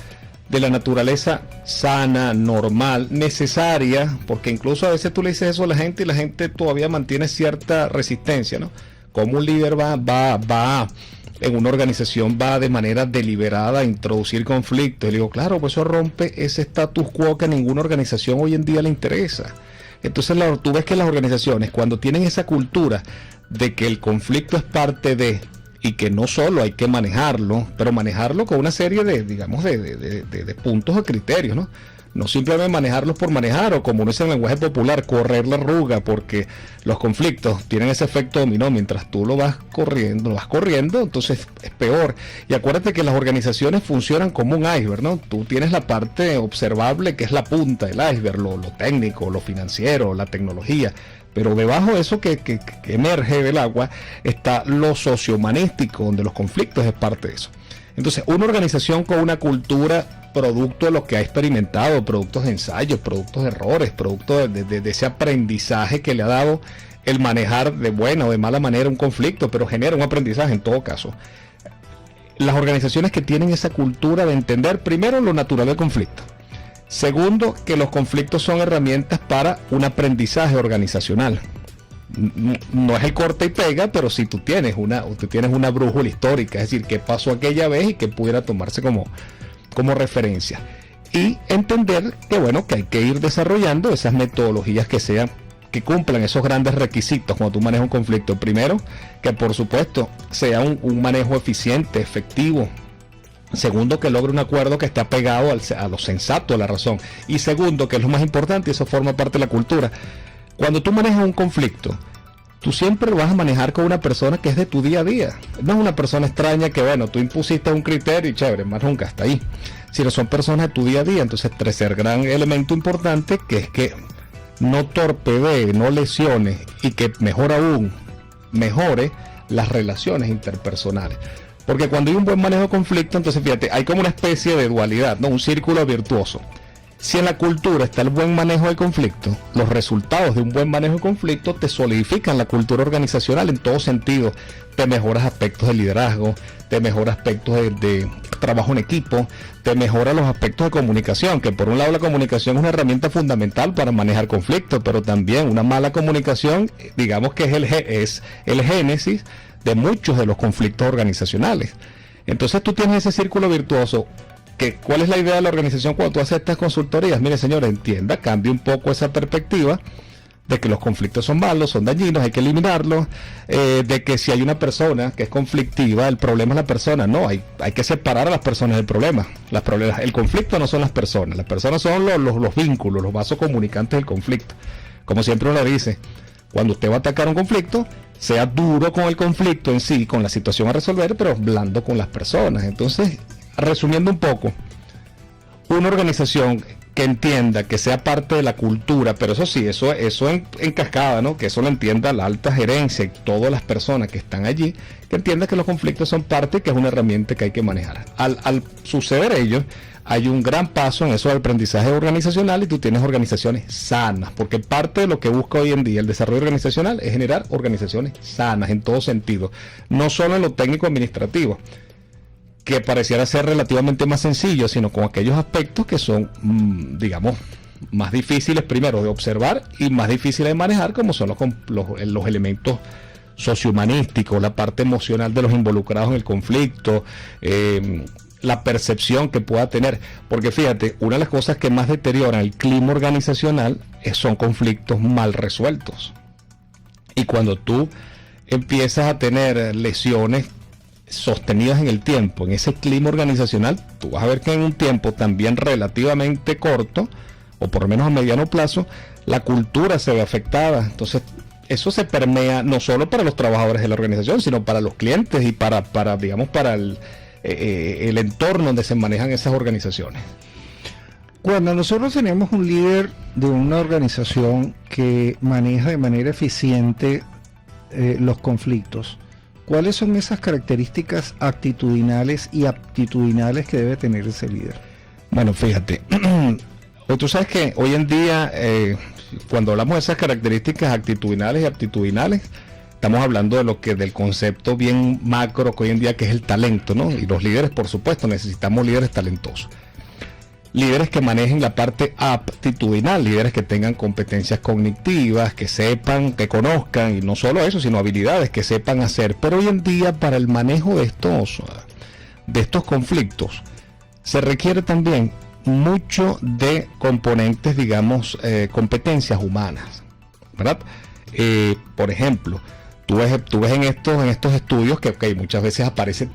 de la naturaleza sana, normal, necesaria, porque incluso a veces tú le dices eso a la gente y la gente todavía mantiene cierta resistencia, ¿no? Como un líder va en una organización, va de manera deliberada a introducir conflictos. Y le digo, claro, pues eso rompe ese status quo que a ninguna organización hoy en día le interesa. Entonces tú ves que las organizaciones, cuando tienen esa cultura de que el conflicto es parte de, y que no solo hay que manejarlo, pero manejarlo con una serie de, digamos, de puntos o criterios, ¿no? No simplemente manejarlos por manejar, o como uno dice en lenguaje popular, correr la arruga, porque los conflictos tienen ese efecto dominó. Mientras tú lo vas corriendo, entonces es peor. Y acuérdate que las organizaciones funcionan como un iceberg, ¿no? Tú tienes la parte observable, que es la punta del iceberg, lo técnico, lo financiero, la tecnología. Pero debajo de eso que emerge del agua está lo sociohumanístico, donde los conflictos es parte de eso. Entonces, una organización con una cultura, producto de lo que ha experimentado, productos de ensayos, productos de errores, producto de ese aprendizaje que le ha dado el manejar de buena o de mala manera un conflicto, pero genera un aprendizaje en todo caso. Las organizaciones que tienen esa cultura de entender, primero, lo natural del conflicto. Segundo, que los conflictos son herramientas para un aprendizaje organizacional. No es el corta y pega, pero si tú tienes una brújula histórica, es decir, qué pasó aquella vez y qué pudiera tomarse como referencia. Y entender que, bueno, que hay que ir desarrollando esas metodologías que sean que cumplan esos grandes requisitos cuando tú manejas un conflicto. Primero, que por supuesto sea un manejo eficiente, efectivo. Segundo, que logre un acuerdo que esté apegado a lo sensato, a la razón. Y segundo, que es lo más importante, y eso forma parte de la cultura, cuando tú manejas un conflicto, tú siempre lo vas a manejar con una persona que es de tu día a día. No es una persona extraña que, bueno, tú impusiste un criterio y chévere, más nunca hasta ahí. Sino son personas de tu día a día. Entonces, tercer gran elemento importante, que es que no torpedee, no lesione, y que mejor aún, mejore las relaciones interpersonales. Porque cuando hay un buen manejo de conflicto, entonces fíjate, hay como una especie de dualidad, ¿no? Un círculo virtuoso. Si en la cultura está el buen manejo del conflicto, los resultados de un buen manejo de conflicto te solidifican la cultura organizacional en todo sentido. Te mejoras aspectos de liderazgo, te mejora aspectos de trabajo en equipo, te mejora los aspectos de comunicación, que por un lado la comunicación es una herramienta fundamental para manejar conflictos, pero también una mala comunicación, digamos que es el génesis de muchos de los conflictos organizacionales. Entonces tú tienes ese círculo virtuoso. ¿Cuál es la idea de la organización cuando tú haces estas consultorías? Mire, señores, entienda, cambie un poco esa perspectiva de que los conflictos son malos, son dañinos, hay que eliminarlos, de que si hay una persona que es conflictiva, el problema es la persona. No, hay que separar a las personas del problema. El conflicto no son las personas son los vínculos, los vasos comunicantes del conflicto. Como siempre uno dice, cuando usted va a atacar un conflicto, sea duro con el conflicto en sí, con la situación a resolver, pero blando con las personas. Entonces, resumiendo un poco, una organización que entienda, que sea parte de la cultura, pero eso sí, eso en cascada, ¿no? Que eso lo entienda la alta gerencia y todas las personas que están allí, que entienda que los conflictos son parte y que es una herramienta que hay que manejar. Al suceder ello, hay un gran paso en eso del aprendizaje organizacional y tú tienes organizaciones sanas, porque parte de lo que busca hoy en día el desarrollo organizacional es generar organizaciones sanas en todo sentido, no solo en lo técnico administrativo, que pareciera ser relativamente más sencillo, sino con aquellos aspectos que son, digamos, más difíciles primero de observar y más difíciles de manejar, como son los elementos sociohumanísticos, la parte emocional de los involucrados en el conflicto, la percepción que pueda tener, porque fíjate, una de las cosas que más deterioran el clima organizacional son conflictos mal resueltos. Y cuando tú empiezas a tener lesiones sostenidas en el tiempo, en ese clima organizacional, tú vas a ver que en un tiempo también relativamente corto, o por lo menos a mediano plazo, la cultura se ve afectada. Entonces, eso se permea no solo para los trabajadores de la organización, sino para los clientes y para el entorno donde se manejan esas organizaciones. Cuando nosotros tenemos un líder de una organización que maneja de manera eficiente los conflictos, ¿cuáles son esas características actitudinales y aptitudinales que debe tener ese líder? Bueno, fíjate, tú sabes que hoy en día, cuando hablamos de esas características actitudinales y aptitudinales, estamos hablando del concepto bien macro que hoy en día, que es el talento, ¿no? Y los líderes, por supuesto, necesitamos líderes talentosos. Líderes que manejen la parte aptitudinal, líderes que tengan competencias cognitivas, que sepan, que conozcan, y no solo eso, sino habilidades que sepan hacer. Pero hoy en día, para el manejo de estos conflictos, se requiere también mucho de componentes, digamos, competencias humanas, ¿verdad? Por ejemplo, tú ves en estos estudios que muchas veces aparece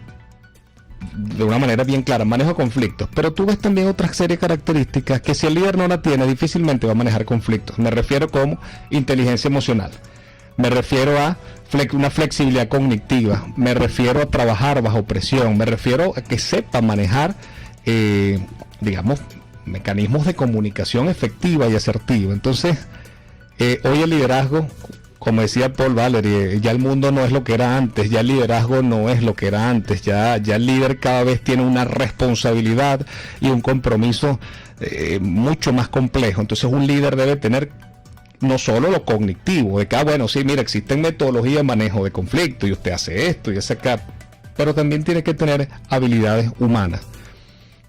de una manera bien clara, manejo de conflictos, pero tú ves también otra serie de características que si el líder no la tiene, difícilmente va a manejar conflictos. Me refiero como inteligencia emocional, me refiero a una flexibilidad cognitiva, me refiero a trabajar bajo presión, me refiero a que sepa manejar, digamos, mecanismos de comunicación efectiva y asertiva. Entonces, hoy el liderazgo, como decía Paul Valery, ya el mundo no es lo que era antes, ya el liderazgo no es lo que era antes, ya el líder cada vez tiene una responsabilidad y un compromiso mucho más complejo. Entonces un líder debe tener no solo lo cognitivo, de que, bueno, sí, mira, existen metodologías de manejo de conflicto y usted hace esto y hace acá, pero también tiene que tener habilidades humanas,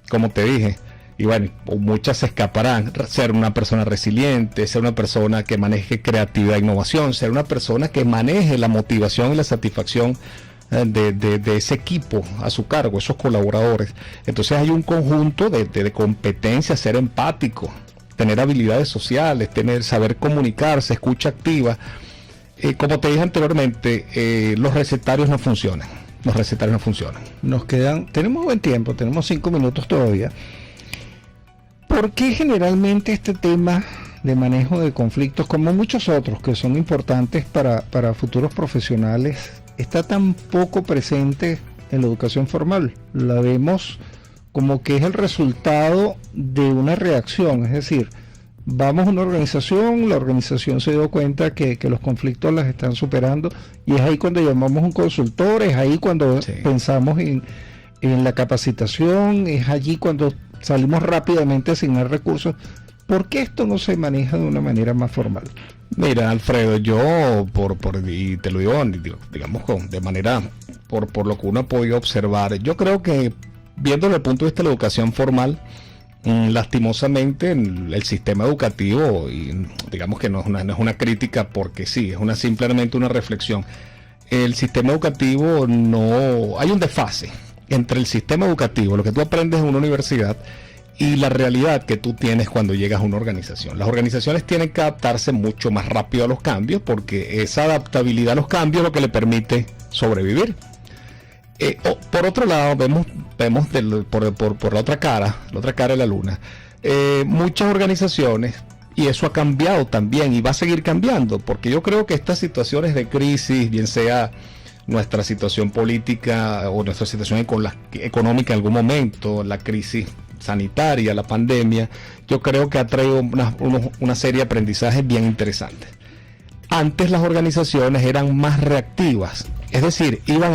como te dije. Y bueno, muchas se escaparán: ser una persona resiliente, ser una persona que maneje creatividad e innovación, ser una persona que maneje la motivación y la satisfacción de ese equipo a su cargo, esos colaboradores. Entonces hay un conjunto de competencias: ser empático, tener habilidades sociales, saber comunicarse, escucha activa. Como te dije anteriormente, los recetarios no funcionan. Tenemos buen tiempo, tenemos 5 minutos todavía. ¿Por qué generalmente este tema de manejo de conflictos, como muchos otros que son importantes para futuros profesionales, está tan poco presente en la educación formal? La vemos como que es el resultado de una reacción, es decir, vamos a una organización, la organización se dio cuenta que los conflictos las están superando, y es ahí cuando llamamos a un consultor, es ahí cuando pensamos en la capacitación, es allí cuando salimos rápidamente a asignar recursos. ¿Por qué esto no se maneja de una manera más formal? Mira, Alfredo, yo y te lo digo, digamos, de manera por lo que uno ha podido observar, yo creo que viendo desde el punto de vista de la educación formal, lastimosamente el sistema educativo, y digamos que no es una crítica porque sí, es simplemente una reflexión. El sistema educativo hay un desfase entre el sistema educativo, lo que tú aprendes en una universidad, y la realidad que tú tienes cuando llegas a una organización. Las organizaciones tienen que adaptarse mucho más rápido a los cambios, porque esa adaptabilidad a los cambios es lo que le permite sobrevivir. Por otro lado, vemos por la otra cara de la luna, muchas organizaciones, y eso ha cambiado también y va a seguir cambiando, porque yo creo que estas situaciones de crisis, bien sea nuestra situación política o nuestra situación económica en algún momento, la crisis sanitaria, la pandemia, yo creo que ha traído una serie de aprendizajes bien interesantes. Antes las organizaciones eran más reactivas, es decir, iban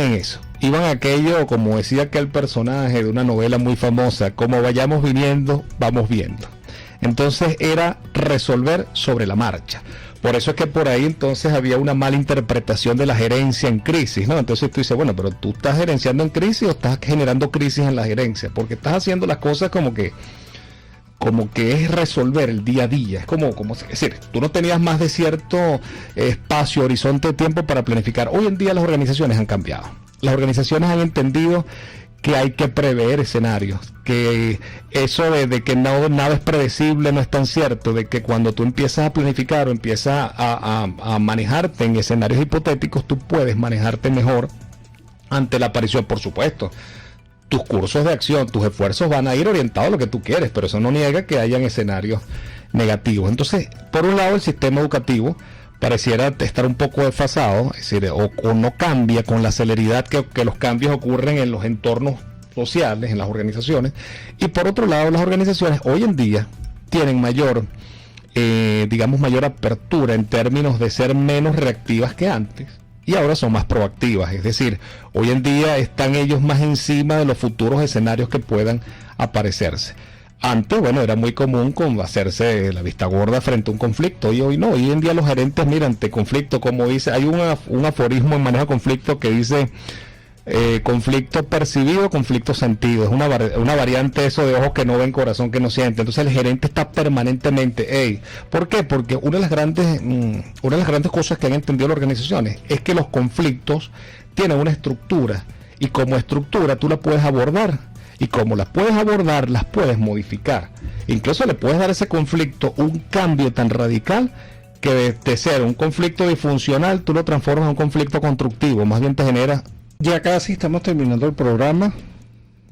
a aquello, como decía aquel personaje de una novela muy famosa, como vayamos viniendo, vamos viendo. Entonces era resolver sobre la marcha. Por eso es que por ahí entonces había una mala interpretación de la gerencia en crisis, ¿no? Entonces tú dices, bueno, pero tú estás gerenciando en crisis o estás generando crisis en la gerencia, porque estás haciendo las cosas como que es resolver el día a día. Es decir, tú no tenías más de cierto espacio, horizonte de tiempo para planificar. Hoy en día las organizaciones han cambiado. Las organizaciones han entendido que hay que prever escenarios, que eso de que nada es predecible no es tan cierto, de que cuando tú empiezas a planificar o empiezas a manejarte en escenarios hipotéticos, tú puedes manejarte mejor ante la aparición. Por supuesto, tus cursos de acción, tus esfuerzos van a ir orientados a lo que tú quieres, pero eso no niega que hayan escenarios negativos. Entonces, por un lado, el sistema educativo pareciera estar un poco desfasado, es decir, o no cambia con la celeridad que los cambios ocurren en los entornos sociales, en las organizaciones. Y por otro lado, las organizaciones hoy en día tienen mayor apertura en términos de ser menos reactivas que antes, y ahora son más proactivas. Es decir, hoy en día están ellos más encima de los futuros escenarios que puedan aparecerse. Antes, bueno, era muy común hacerse la vista gorda frente a un conflicto, y hoy no. Hoy en día los gerentes miran ante conflicto, como dice, hay un aforismo en manejo de conflicto que dice conflicto percibido, conflicto sentido. Es una variante de eso de ojos que no ven, corazón que no siente. Entonces el gerente está permanentemente, ¿por qué? Porque una de las grandes cosas que han entendido las organizaciones es que los conflictos tienen una estructura, y como estructura tú la puedes abordar. Y como las puedes abordar, las puedes modificar. Incluso le puedes dar a ese conflicto un cambio tan radical que de ser un conflicto disfuncional, tú lo transformas en un conflicto constructivo. Más bien te genera... Ya casi estamos terminando el programa.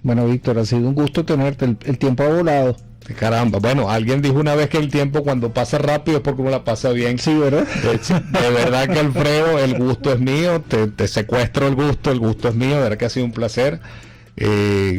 Bueno, Víctor, ha sido un gusto tenerte. El tiempo ha volado. Caramba, bueno, alguien dijo una vez que el tiempo cuando pasa rápido es porque uno la pasa bien. Sí, ¿verdad? De verdad que, Alfredo, el gusto es mío. Te secuestro el gusto es mío. De verdad que ha sido un placer.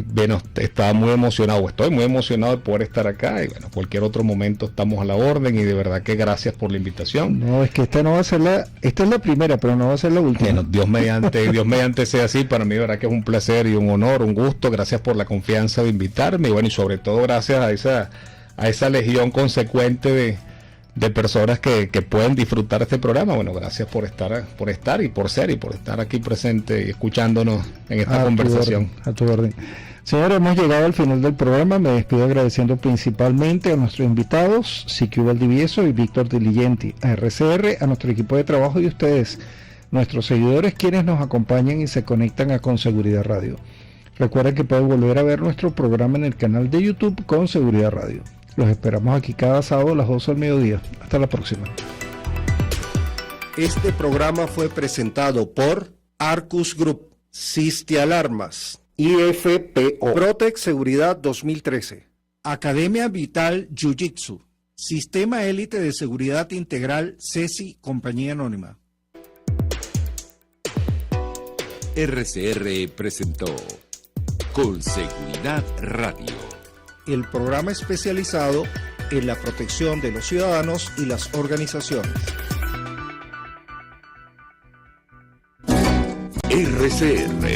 Bueno, estaba muy emocionado, estoy muy emocionado de poder estar acá, y bueno, cualquier otro momento estamos a la orden, y de verdad que gracias por la invitación. No, es que esta es la primera, pero no va a ser la última. Bueno, Dios mediante sea así. Para mí de verdad que es un placer y un honor, un gusto. Gracias por la confianza de invitarme, y bueno, y sobre todo gracias a esa legión consecuente de personas que pueden disfrutar este programa. Bueno, gracias por estar y por estar aquí presente y escuchándonos en esta conversación. A tu orden. Señores, hemos llegado al final del programa. Me despido agradeciendo principalmente a nuestros invitados, Siquio Valdivieso y Víctor Diligenti, a RCR, a nuestro equipo de trabajo y a ustedes, nuestros seguidores, quienes nos acompañan y se conectan a Con Seguridad Radio. Recuerden que pueden volver a ver nuestro programa en el canal de YouTube Con Seguridad Radio. Los esperamos aquí cada sábado a las 12 del mediodía. Hasta la próxima. Este programa fue presentado por Arcus Group, Siste Alarmas, IFPO, Protec Seguridad 2013, Academia Vital Jiu-Jitsu, Sistema Élite de Seguridad Integral CESI, Compañía Anónima. RCR presentó Con Seguridad Radio. El programa especializado en la protección de los ciudadanos y las organizaciones. RCR